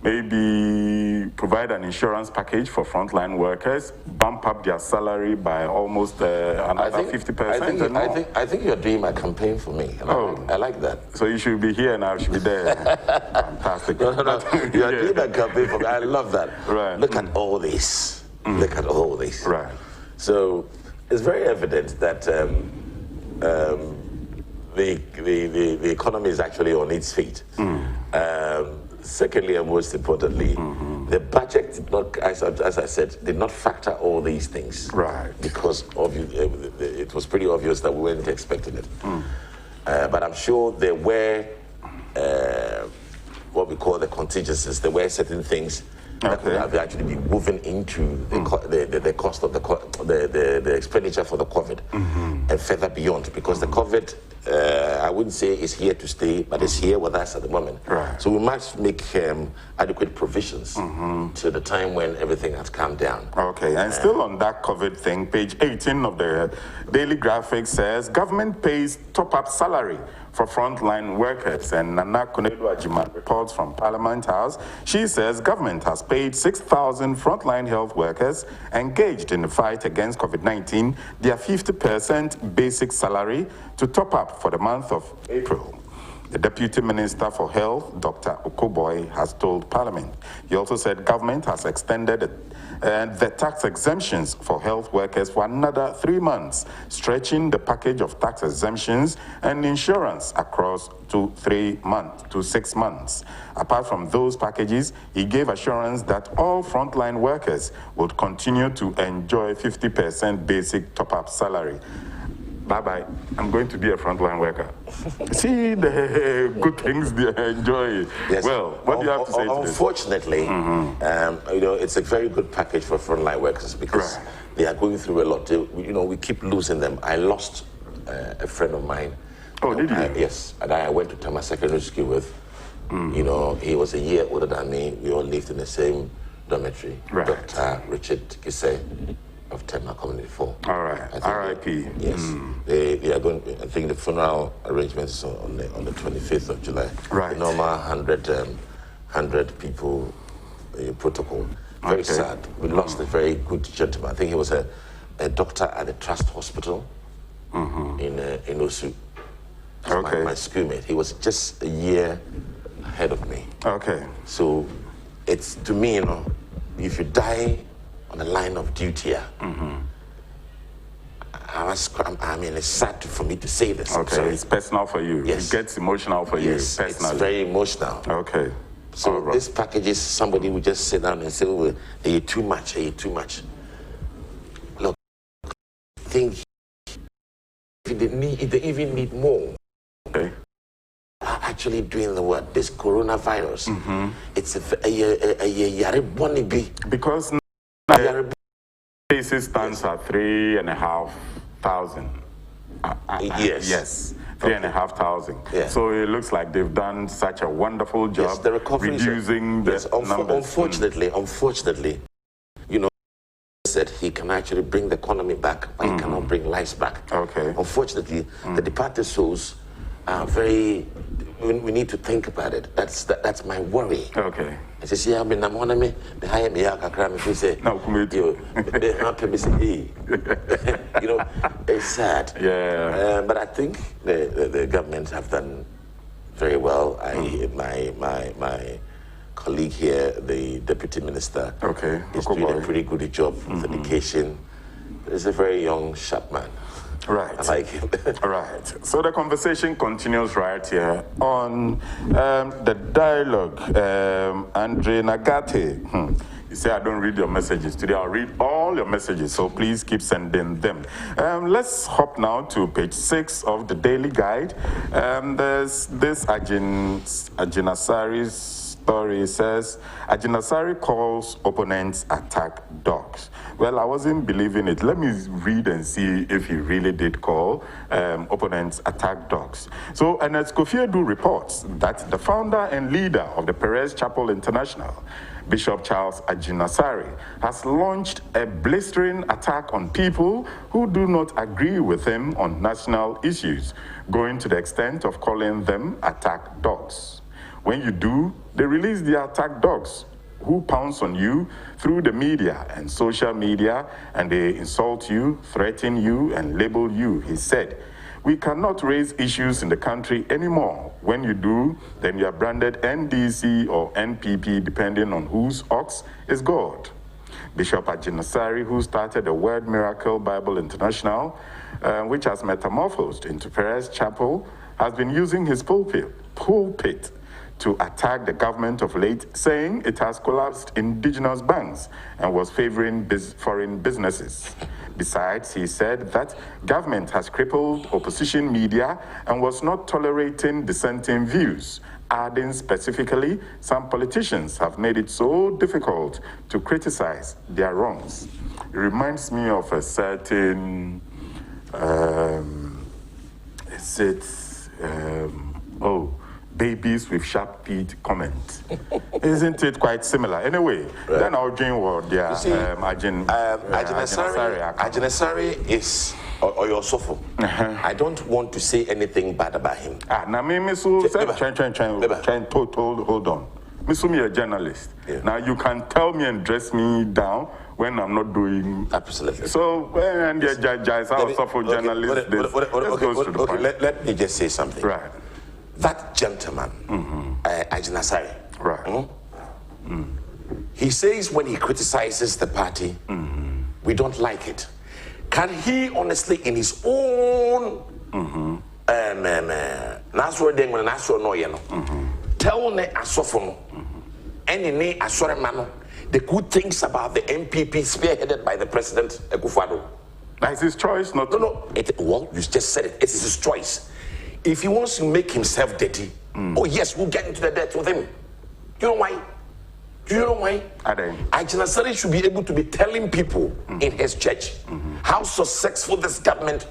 maybe provide an insurance package for frontline workers, bump up their salary by almost another 50%. I think you're doing my campaign for me. I like that. So you should be here and I should be there. Fantastic. No. You're doing my campaign for me. I love that. Right. Look at all this. Look at all this. Right. So it's very evident that the economy is actually on its feet. Secondly, and most importantly, the budget did not, as I said, did not factor all these things. Right. Because it was pretty obvious that we weren't expecting it. But I'm sure there were what we call the contingencies. There were certain things that could have actually been woven into the cost of the expenditure for the COVID and further beyond, because the COVID, I wouldn't say is here to stay, but it's here with us at the moment. Right. So we must make adequate provisions to the time when everything has calmed down. Okay, and still on that COVID thing, page 18 of the Daily Graphic says, government pays top-up salary for frontline workers. And Nana Konedu-Agyeman reports from Parliament House. She says government has paid 6,000 frontline health workers engaged in the fight against COVID-19 their 50% basic salary to top up for the month of April. The Deputy Minister for Health, Dr. Okoboy, has told Parliament. He also said government has extended the tax exemptions for health workers for another 3 months, stretching the package of tax exemptions and insurance across to 6 months. Apart from those packages, he gave assurance that all frontline workers would continue to enjoy 50% basic top-up salary. Bye-bye. I'm going to be a frontline worker. See the good things they enjoy. Yes. Well, what do you have to say to this? Unfortunately, it's a very good package for frontline workers because they are going through a lot. We keep losing them. I lost a friend of mine. Oh, did you? Yes. And I went to Tama Secondary School with. He was a year older than me. We all lived in the same dormitory. Right. Dr. Richard Kisei of Tema Community 4. All right. R.I.P. Yes. They are going. I think the funeral arrangements are on the 25th of July. Right. The normal 100 people protocol. Very sad. We lost a very good gentleman. I think he was a doctor at the Trust Hospital in Osu. My schoolmate. He was just a year ahead of me. Okay. So it's, to me, if you die on the line of duty, it's sad for me to say this. Okay, it's personal for you. Yes. It gets emotional for you personally. It's very emotional. Okay. So this package is somebody will just sit down and say, well, are you too much? Look, I think they even need more. Okay. Actually doing the work. This coronavirus, it's a because cases stands at 3,500 Yes. Yes. 3,500. Yeah. So it looks like they've done such a wonderful job Yes, the recovery reducing the numbers. Unfortunately, you know, said he can actually bring the economy back, but he cannot bring lives back. Okay. Unfortunately, the departed souls are very. We need to think about it. That's my worry. Okay. I says, yeah, I'm on me. Behind me, I can say, no, they happy me say, hey, you know, it's sad. Yeah. But I think the government have done very well. My colleague here, the deputy minister, is doing a pretty good job with education. He's a very young, sharp man. Right. I like him. Right. So the conversation continues right here on the dialogue. Andre Nagate. You say I don't read your messages today. I'll read all your messages, so please keep sending them. Let's hop now to page 6 of the Daily Guide. There's this Ajinasari's story. Says Ajinasari calls opponents attack dogs. Well, I wasn't believing it. Let me read and see if he really did call opponents attack dogs. So, and as Kofi reports that the founder and leader of the Perez Chapel International, Bishop Charles Ajinasari, has launched a blistering attack on people who do not agree with him on national issues, going to the extent of calling them attack dogs. When you do, they release the attack dogs who pounce on you through the media and social media, and they insult you, threaten you, and label you, he said. We cannot raise issues in the country anymore. When you do, then you are branded NDC or NPP, depending on whose ox is God. Bishop Ajinasari, who started the Word Miracle Bible International, which has metamorphosed into Perez Chapel, has been using his pulpit to attack the government of late, saying it has collapsed indigenous banks and was favoring foreign businesses. Besides, he said that government has crippled opposition media and was not tolerating dissenting views, adding specifically, some politicians have made it so difficult to criticize their wrongs. It reminds me of a certain, babies with sharp teeth comment. Isn't it quite similar? Anyway, then I'll join what Ajinasari is or your sofo. I don't want to say anything bad about him. Now me hold on. Me a journalist. Yeah. Now you can tell me and dress me down when I'm not doing. Absolutely. So when the judge also for journalists, let me just say something. Right. That gentleman, Ajinasari, right. He says when he criticizes the party, we don't like it. Can he honestly, in his own tell ne asofo any ne asoremano the good things about the MPP spearheaded by the President Akufo-Addo? That's his choice, not no. Well, you just said it. It is his choice. If he wants to make himself dirty, oh yes, we'll get into the dirt with him. Do you know why? Ajinasari should be able to be telling people in his church how successful this government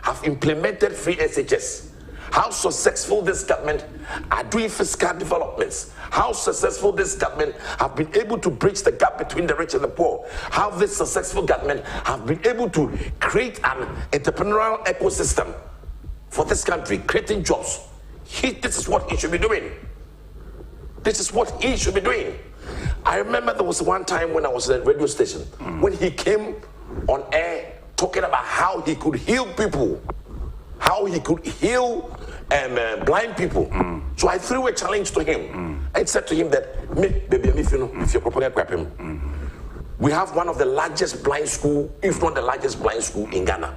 have implemented free SHS, how successful this government are doing fiscal developments, how successful this government have been able to bridge the gap between the rich and the poor, how this successful government have been able to create an entrepreneurial ecosystem for this country, creating jobs. This is what he should be doing. This is what he should be doing. I remember there was one time when I was at a radio station, when he came on air talking about how he could heal people, how he could heal blind people. So I threw a challenge to him. I said to him that, if you're preparing we have one of the largest blind school, if not the largest blind school in Ghana.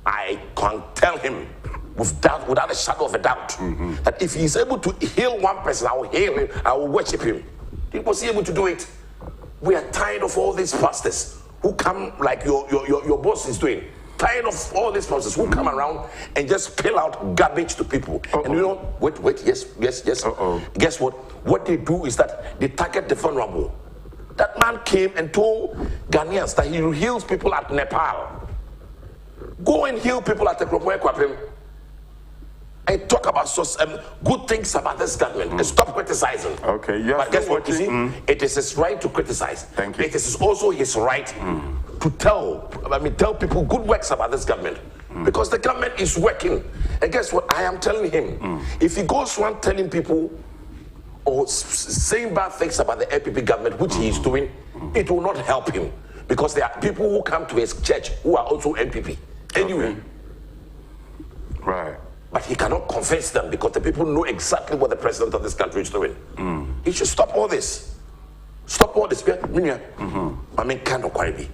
I can tell him without a shadow of a doubt that if he's able to heal one person, I will heal him, I will worship him. He was able to do it. We are tired of all these pastors who come like your boss is doing. Tired of all these pastors who come around and just spill out garbage to people. And you know, wait, yes. Guess what? What they do is that they target the vulnerable. That man came and told Ghanaians that he heals people at Nepal. Go and heal people at the Kwapim and talk about good things about this government and stop criticizing. Okay, but guess what? You see, it is his right to criticize. Thank you. It is also his right to tell people good works about this government. Because the government is working. And guess what? I am telling him, if he goes around telling people or saying bad things about the LPP government, which he is doing, it will not help him. Because there are people who come to his church who are also MPP. Anyway. Okay. Right. But he cannot convince them because the people know exactly what the president of this country is doing. He should stop all this. Stop all this. I mean, kind of quality.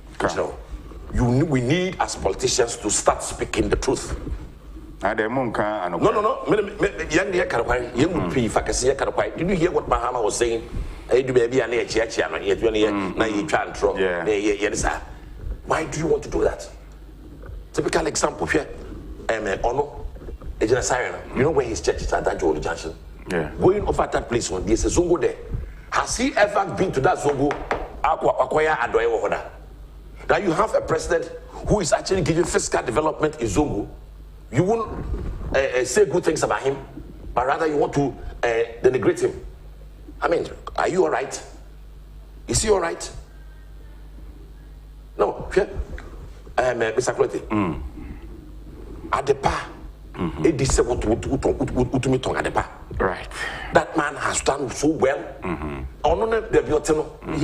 We need as politicians to start speaking the truth. No. Did you hear what Mahama was saying? Why do you want to do that? Typical example here. You know where his church is at that George Junction? Yeah. Going over that place when there's a Zongo there. Has he ever been to that Zongo? Now you have a president who is actually giving fiscal development in Zongo. You won't say good things about him, but rather you want to denigrate him. I mean, are you all right? Is he all right? No, Mr. Cloty. At the bar, right. That man has done so well.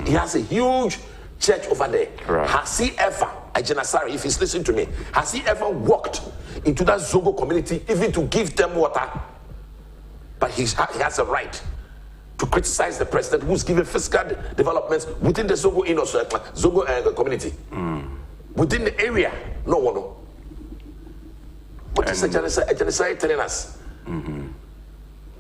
He has a huge church over there. Right. Has he ever, Ajenasari, if he's listening to me, has he ever walked into that Zogo community even to give them water? But he has a right to criticize the president who's giving fiscal developments within the Zogo community. Within the area, no one. What is Ajenasari telling us?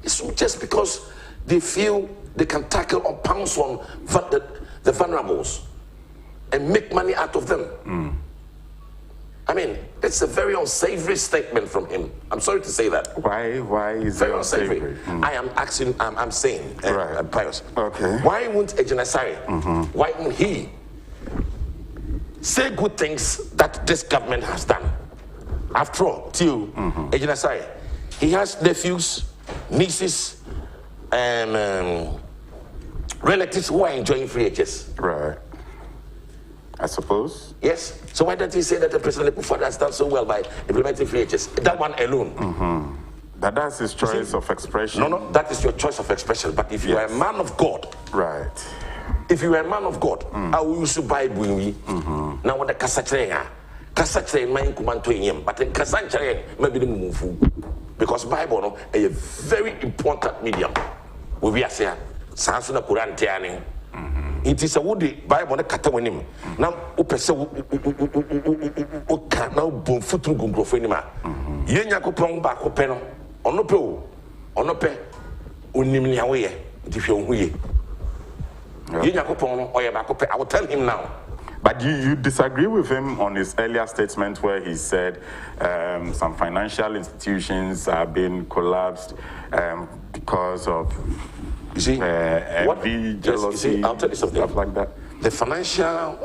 It's just because they feel they can tackle or pounce on the vulnerables and make money out of them. I mean, it's a very unsavory statement from him. I'm sorry to say that. Why is very it unsavory? I am asking, I'm saying, right. Pius. Okay. Why won't Ajenasari, why won't he say good things that this government has done? After all, till Ajenasari, he has nephews, nieces, and relatives who are enjoying free HS. Right. I suppose. Yes. So why don't you say that the president has done so well by implementing free HS? That one alone. But that's his choice of expression. No, that is your choice of expression. But if you are a man of God, right? If you are a man of God, I will use the Bible. Now when the Kasachre man command to him, but in Kasachre maybe the move because Bible is a very important medium. We are saying Sansuna Quran Tiani. It is a woody Bible Katawanim. Now, Upesa now Bonfutu Gungrofenima. Yenako Pong back Openo, Onopo, Unimiaway, if you're we. Yenako Pong or Yabakope. I will tell him now. But you disagree with him on his earlier statement where he said some financial institutions are being collapsed because of envy, jealousy, I'll tell you something. Stuff like that. The financial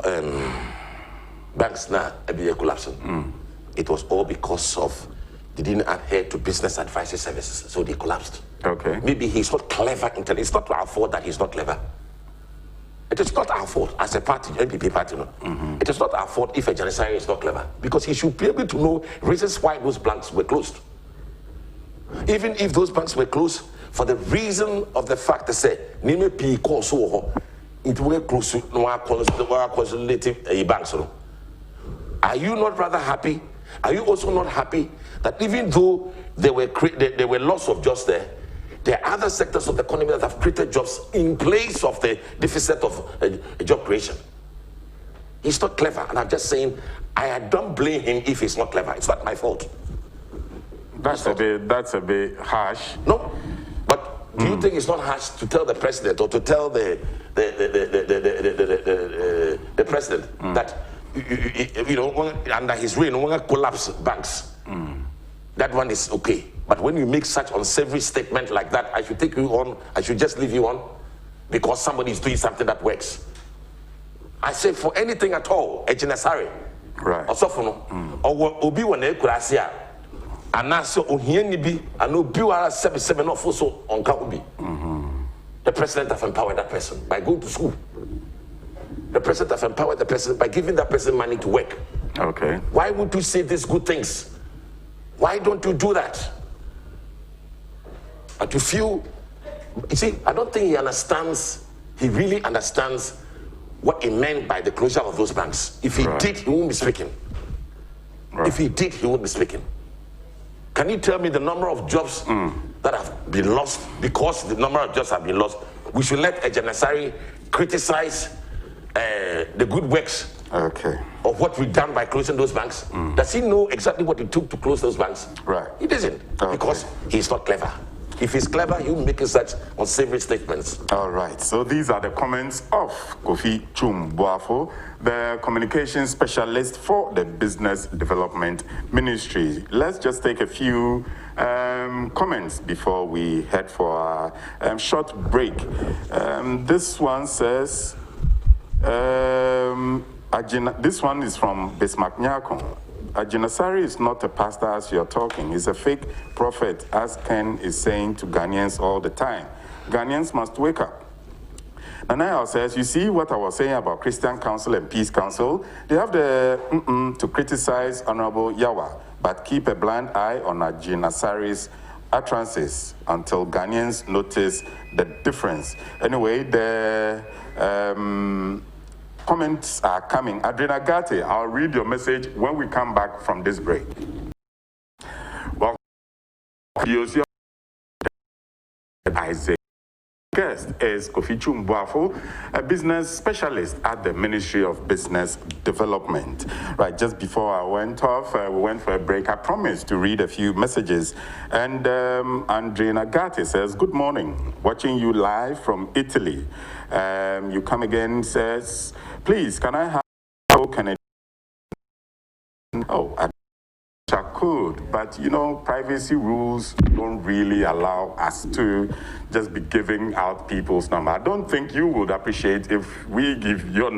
banks now are collapsing. It was all because of they didn't adhere to business advisory services, so they collapsed. Okay. Maybe he's not clever. It's not our fault that he's not clever. It is not our fault as a party, NPP party. It is not our fault if Ajenasari is not clever, because he should be able to know reasons why those banks were closed. Even if those banks were closed for the reason of the fact that say Nime P call so it will close to consolidated banks. Are you not rather happy? Are you also not happy that even though there were loss of jobs there, there are other sectors of the economy that have created jobs in place of the deficit of job creation? He's not clever, and I'm just saying I don't blame him if he's not clever. It's not my fault. That's a bit harsh. No, but do you think it's not harsh to tell the president or to tell the president that under his reign we're going to collapse banks? That one is okay. But when you make such unsavory statement like that, I should take you on. I should just leave you on because somebody is doing something that works. I say for anything at all, Ajenasari, Right. Osofo no. Obi wona ekurase a anaso ohiani bi ano biwara 77 no so onka obi. The president have empowered that person by going to school. The president have empowered the person by giving that person money to work. Okay. Why would you say these good things? Why don't you do that? But you feel, you see, I don't think he really understands what he meant by the closure of those banks. If he did, he won't be speaking. If he did, he won't be speaking. Can you tell me the number of jobs that have been lost? Because the number of jobs have been lost, we should let a Janissary criticize the good works of what we've done by closing those banks. Does he know exactly what it took to close those banks? Right. He doesn't, because he's not clever. If he's clever, he'll make such unsavory statements. All right. So these are the comments of Kofi Twum Boafo, the communications specialist for the Business Development Ministry. Let's just take a few comments before we head for our short break. This one says, this one is from Bismarck Nyakon. Janissary is not a pastor as you're talking. He's a fake prophet, as Ken is saying to Ghanaians all the time. Ghanaians must wake up. Nanaya says, you see what I was saying about Christian Council and Peace Council? They have the to criticize Honorable Yawa, but keep a blind eye on Janissary's utterances until Ghanaians notice the difference. Anyway, the comments are coming. Adrena Gate, I'll read your message when we come back from this break. Well, Isaiah. Guest is Kofi Twum Boafo, a business specialist at the Ministry of Business Development. Right, just before I went off, we went for a break. I promised to read a few messages. And Andrea Nagate says, good morning, watching you live from Italy. You come again, says, please, can I have I could, but you know, privacy rules don't really allow us to just be giving out people's number. I don't think you would appreciate if we give your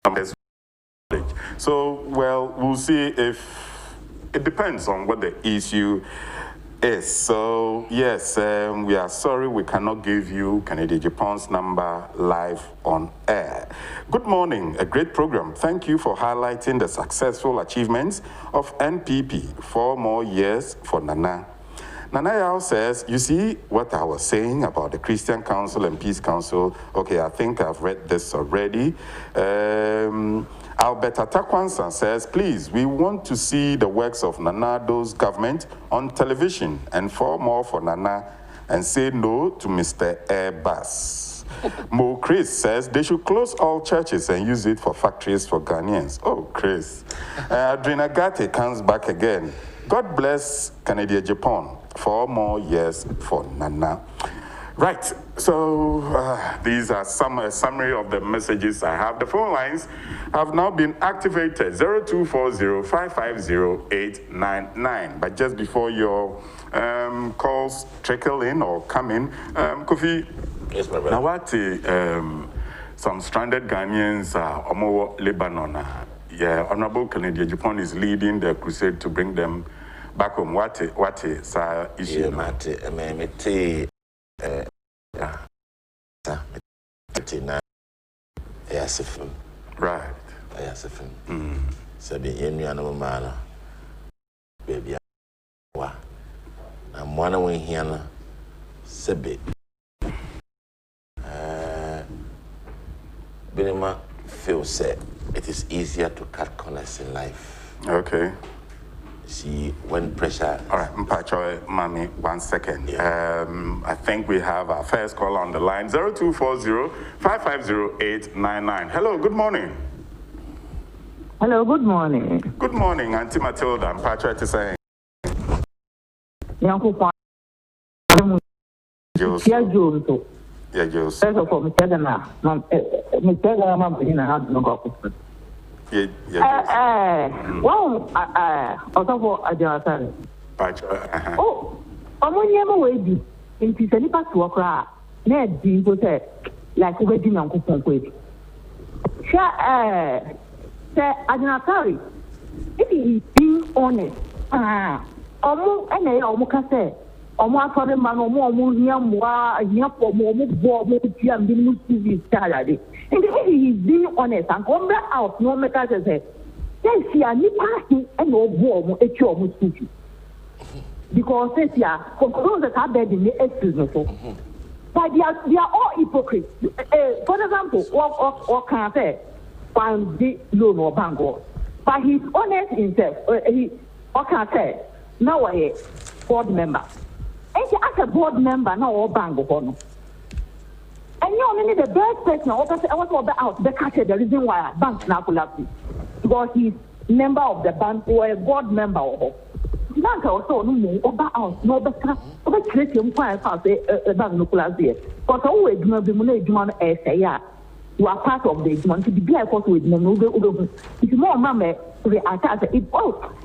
numbers. So, well, we'll see if it depends on what the issue is. So, yes, we are sorry we cannot give you Kennedy Japan's number live on air. Good morning, a great program. Thank you for highlighting the successful achievements of NPP. 4 more years for Nana. Nana Yao says, you see what I was saying about the Christian Council and Peace Council? Okay, I think I've read this already. Albert Atakwansan says, please, we want to see the works of Nanado's government on television and 4 more for Nana and say no to Mr. Airbus. Mo Chris says they should close all churches and use it for factories for Ghanaians. Oh, Chris. Adrena Gate comes back again. God bless Canada, Japan. 4 more years for Nana. Right, so these are a summary of the messages I have. The phone lines have now been activated, 0240-550-899. But just before your calls trickle in or come in, Kofi, yes, my brother. Now what some stranded Ghanaians are Lebanon. Yeah, Honorable Canadian Japan is leading the crusade to bring them back home. What is issue? Right. So the Indian man, baby, I'm one of here, Sebe. Benema feels said it is easier to cut corners in life. Okay. See, when pressure... All right, Mpacho, Mami, 1 second. Yeah. I think we have our first call on the line, 0240-550-899. Hello, good morning. Hello, good morning. Good morning, Auntie Matilda. Mpacho, to say. Yeah, Joseph. First of all, Mr. Gana, Mr. Gana, had no go. Wow, also a Janissary. Oh, never waited. In Tiffany to cry. Ned being put like wedding Uncle Pump. Say, Adinatari, if he is being honest, Omu and a Omuka say, Omu for the man, Omu, Yamwa, Yapo, Bobo, and the Musi salary. And if he is being honest and come back out, no matter say, then see a new party and no warm at your Musi. Because for those that are dead in the excuse, but they are all hypocrites. For example, what can I say? Find the loan or bank, but he's honest himself. What can I say? Now a board member. And as a board member, now all bank on. And you only the best person. I want to about the catch the reason why banks now collapse because he's member of the bank or a board member of. Bank also no about no better. But create him quite fast a bank no collapse here. But always no be money say you are part of the money to be of course with no if you more mama react it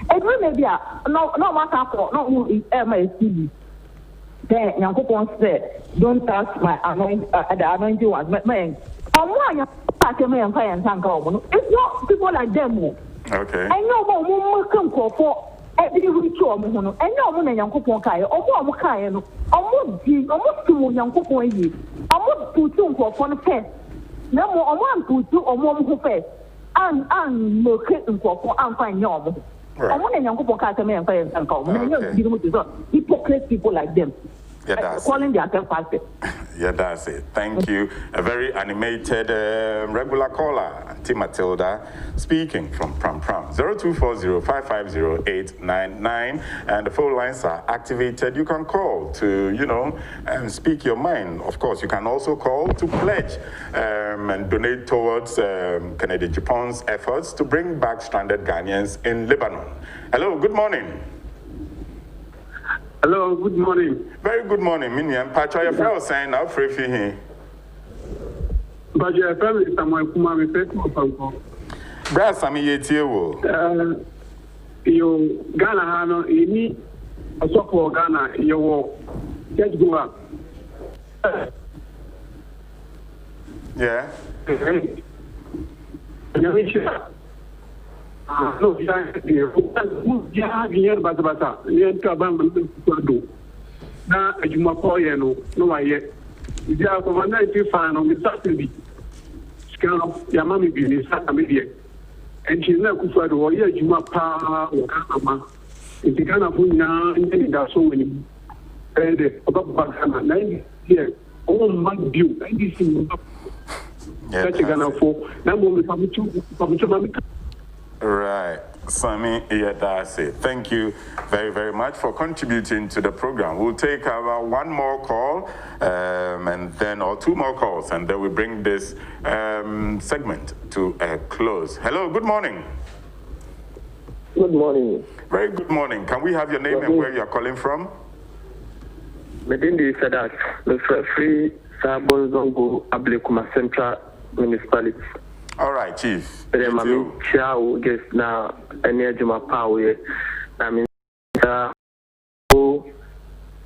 every maybe no matter for no MSC then Yankopon said don't touch my the anointing ones man one it's not people like them okay I know more come for every week or mono and no one Yankopon kai or more kai no almost to Yankopon yi almost to for fun first. No more one put two or one who first and locate for and find your. I want a young couple cat and fire and call. Hypocrite people like them. Yeah, calling themselves pastor. Yeah, that's it. Thank you. A very animated regular caller, Auntie Matilda, speaking from Pram. 0240-550-899. And the phone lines are activated. You can call to, speak your mind. Of course, you can also call to pledge and donate towards Kennedy Japan's efforts to bring back stranded Ghanaians in Lebanon. Hello, good morning. Hello, good morning. Very good morning, Miniam. Patrick, your friend was saying out for if you here. But your family is somewhere Kuma with Facebook. Brass, I mean, you Ghana, Hano, you need a support Ghana, you will just go up. Yeah. No, bata na adwuma kɔ yɛ no wayɛ idi akɔma 95 no me saturday scan yama me bi ne saturday and she's not kufa do ɔyɛ adwuma paa wɔ Ghana ma nti Ghana fo nyinaa nyɛ da so wɔ ni ɛde ɔbɛba Ghana na yɛ ɔwɔ mma bio ɛde si mu ɛte Ghana fo na mo me pamutu ma me. Right. Sami Iyadase, thank you very, very much for contributing to the program. We'll take one more call or two more calls, and then we bring this segment to a close. Hello, good morning. Good morning. Very good morning. Can we have your name and where you're calling from? Medindi Sadat, the Free Sabon Zongo Ablekuma Central Municipality. All right, Chief. I'm Chow, guess now, and near Juma Power. I mean,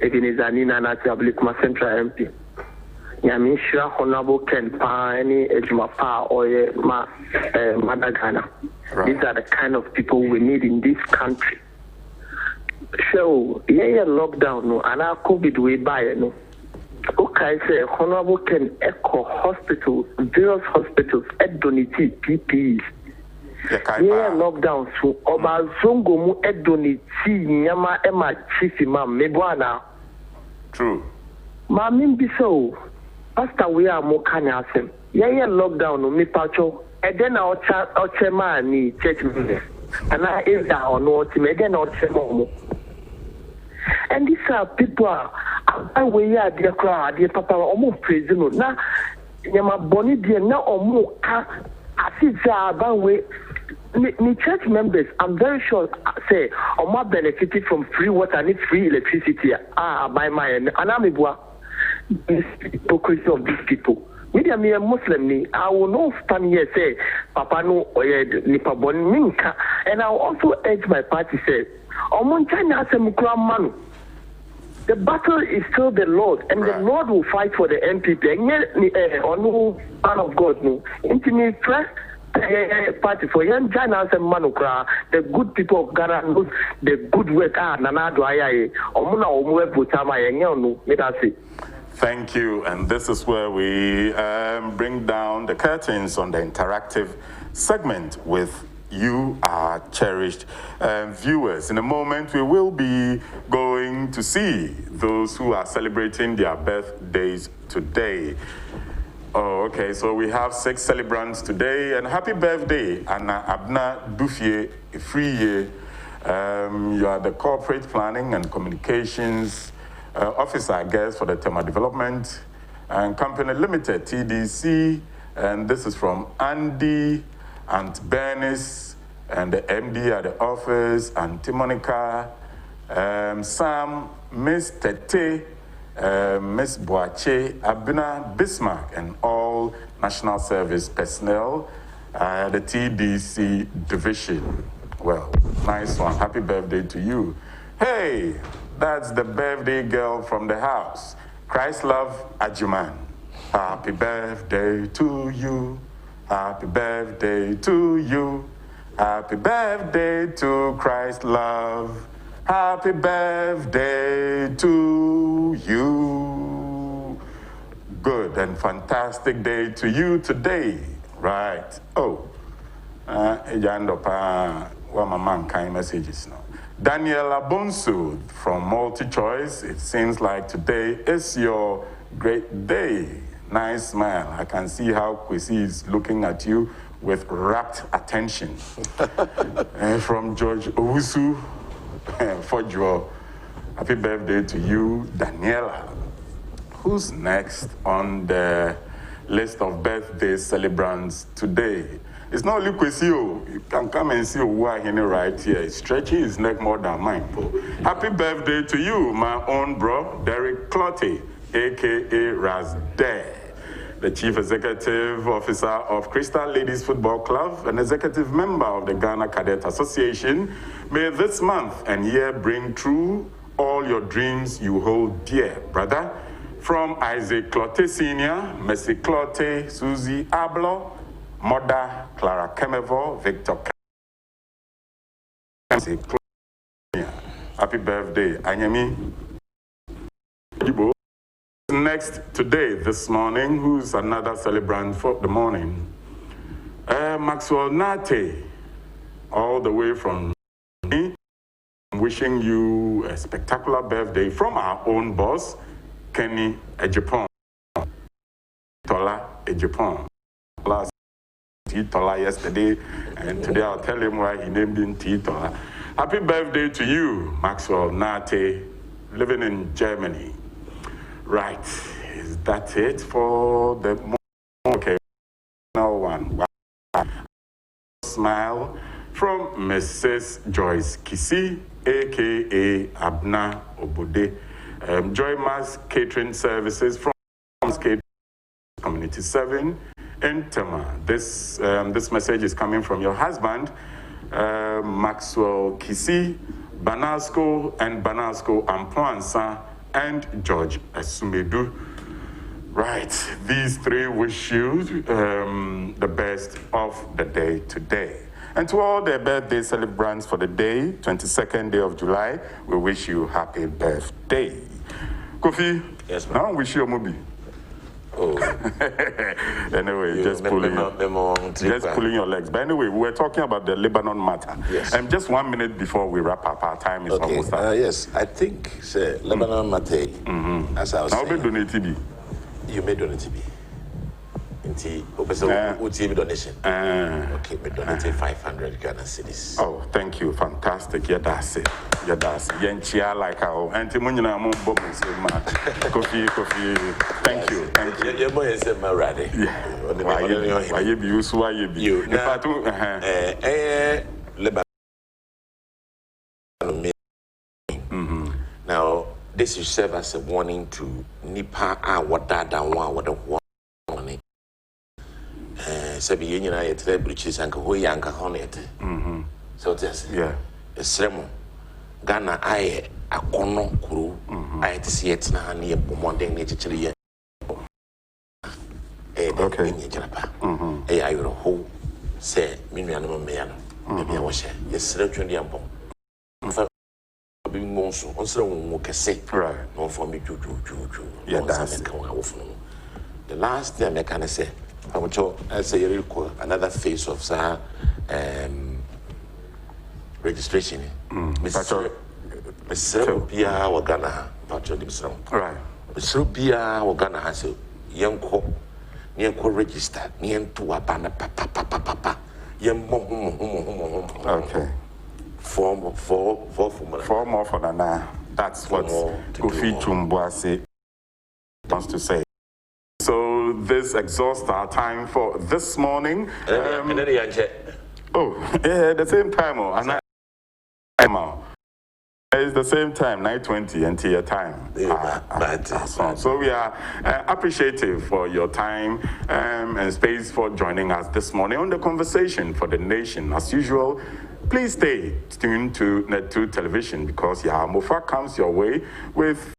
again, is Anina Natablikuma Central MP. Yamin Shah, Honorable Ken Pa, any Ejuma Pa, or Madagana. These are the kind of people we need in this country. So, yeah, lockdown, no, and our COVID we buy, no. Okay, say Honorable Ken Echo Hospitals, various hospitals, Edoniti PPEs. Yeah, lockdown so Oba Zongo mu Edoniti Nyama Emma Chief Imam Mebwana. True. Mamin Biso, Pastor we are more canasem. Yeah, lockdown no me pacho. And then our chairman ni church members. And I is down no to then our chairman. And these are people I way are dear crowd, dear papa, almost prison. Now, Yama Bonnie dear, now or more as it's a way. The church members, I'm very sure, say, or more benefited from free water and free electricity. By my and I'm hypocrisy of these people. Maybe I'm a Muslim, I will not stand here say, Papa no or Nipa Bon Minka, and I'll also urge my party say, or Montana Manu. The battle is still the Lord, and the Lord will fight for the MPP. And yet, or no man of God, no. Intimate party for young China and Manukra, the good people of Ghana know the good work Nana Dwaya, Omuna Omwe Putama, and let us see. Thank you, and this is where we bring down the curtains on the interactive segment with you, our cherished viewers. In a moment, we will be going to see those who are celebrating their birthdays today. Oh, okay, so we have 6 celebrants today, and happy birthday, Anna Abna Dufie Ifriye. You are the Corporate Planning and Communications Officer, I guess, for the Tema Development and Company Limited, TDC, and this is from Andy and Bernice, and the MD at the office, Auntie Monica, Sam, Miss Tete, Miss Boache, Abina Bismarck, and all National Service personnel, the TDC division. Well, nice one. Happy birthday to you. Hey, that's the birthday girl from the house, Christ Love Ajuman. Happy birthday to you. Happy birthday to you. Happy birthday to Christ Love. Happy birthday to you. Good and fantastic day to you today. Right. Oh, what my man kind messages now. Daniela Bonsu from MultiChoice. It seems like today is your great day. Nice smile. I can see how Kwesi is looking at you with rapt attention. From George Owusu Fodjo. Happy birthday to you, Daniela. Who's next on the list of birthday celebrants today? It's not only Kwesi. You can come and see Uwahine right here. He's stretching his neck more than mine. Happy birthday to you, my own bro, Derek Clotte, a.k.a. Razde, the Chief Executive Officer of Crystal Ladies Football Club, an executive member of the Ghana Cadet Association. May this month and year bring true all your dreams you hold dear, brother. From Isaac Clotte Sr., Mercy Clotte, Susie Ablo, Mother Clara Kemevo, Victor Happy birthday, Anyami. Next today, this morning, who's another celebrant for the morning? Maxwell Nate, all the way from me. Wishing you a spectacular birthday from our own boss, Kenny Ejipon. Tola Ejipon. Last Tola yesterday, and today I'll tell him why he named him Tola. Happy birthday to you, Maxwell Nate, living in Germany. Right, is that it for the moment? Okay, now one. Wow. Smile from Mrs. Joyce Kisi, a.k.a. Abna Obode. Joy Mass Catering Services from Community 7 in Tema. This message is coming from your husband, Maxwell Kisi, Banasco Ampoansa, and George Asumedu. Right, these three wish you the best of the day today. And to all the birthday celebrants for the day, 22nd day of July, we wish you happy birthday. Kofi, yes, ma'am. Now wish you a movie. Oh. Anyway, just pulling your legs. But anyway, we were talking about the Lebanon matter. Yes. And just 1 minute before we wrap up, our time is almost up. Yes, I think, sir, Lebanon matter, as I was saying. Now, you may donate to me. Donation. Okay, we donated 500 Ghana cedis. Oh, thank you. Fantastic. Yeah, that's it. Yeah, that's it. Yenchia like our anti-munina bombs. Kofi. Thank you. Your boy is ready. Why you be used? Why you be? You. Now, this should serve as a warning to Nipa Wadada One. Sabi yenina yetre breaches and ho yanka honet. So just yeah. A sermon. Ghana aye akono kuru aye to see it na ne bomodeng ne chichiri okay. Ayro ho say Miniano Mayano, maybe I was share. Yes, Retrendi Ampon. Being monso, also won't say, right? No, for me, yeah, that's the last thing I can say. I want to say another phase of registration. Mr. Pia Wagana, Patrick Dimson. Right. Mr. Pia Wagana has a young co near co register, near to a banner, papa, young okay. Four more for Nana. That's what Kofi Twum wants to say. So this exhausts our time for this morning. The same time. It's the same time, 9:20 until your time. So we are appreciative for your time and space for joining us this morning on the conversation for the nation. As usual, please stay tuned to Net2 Television because Mofa comes your way with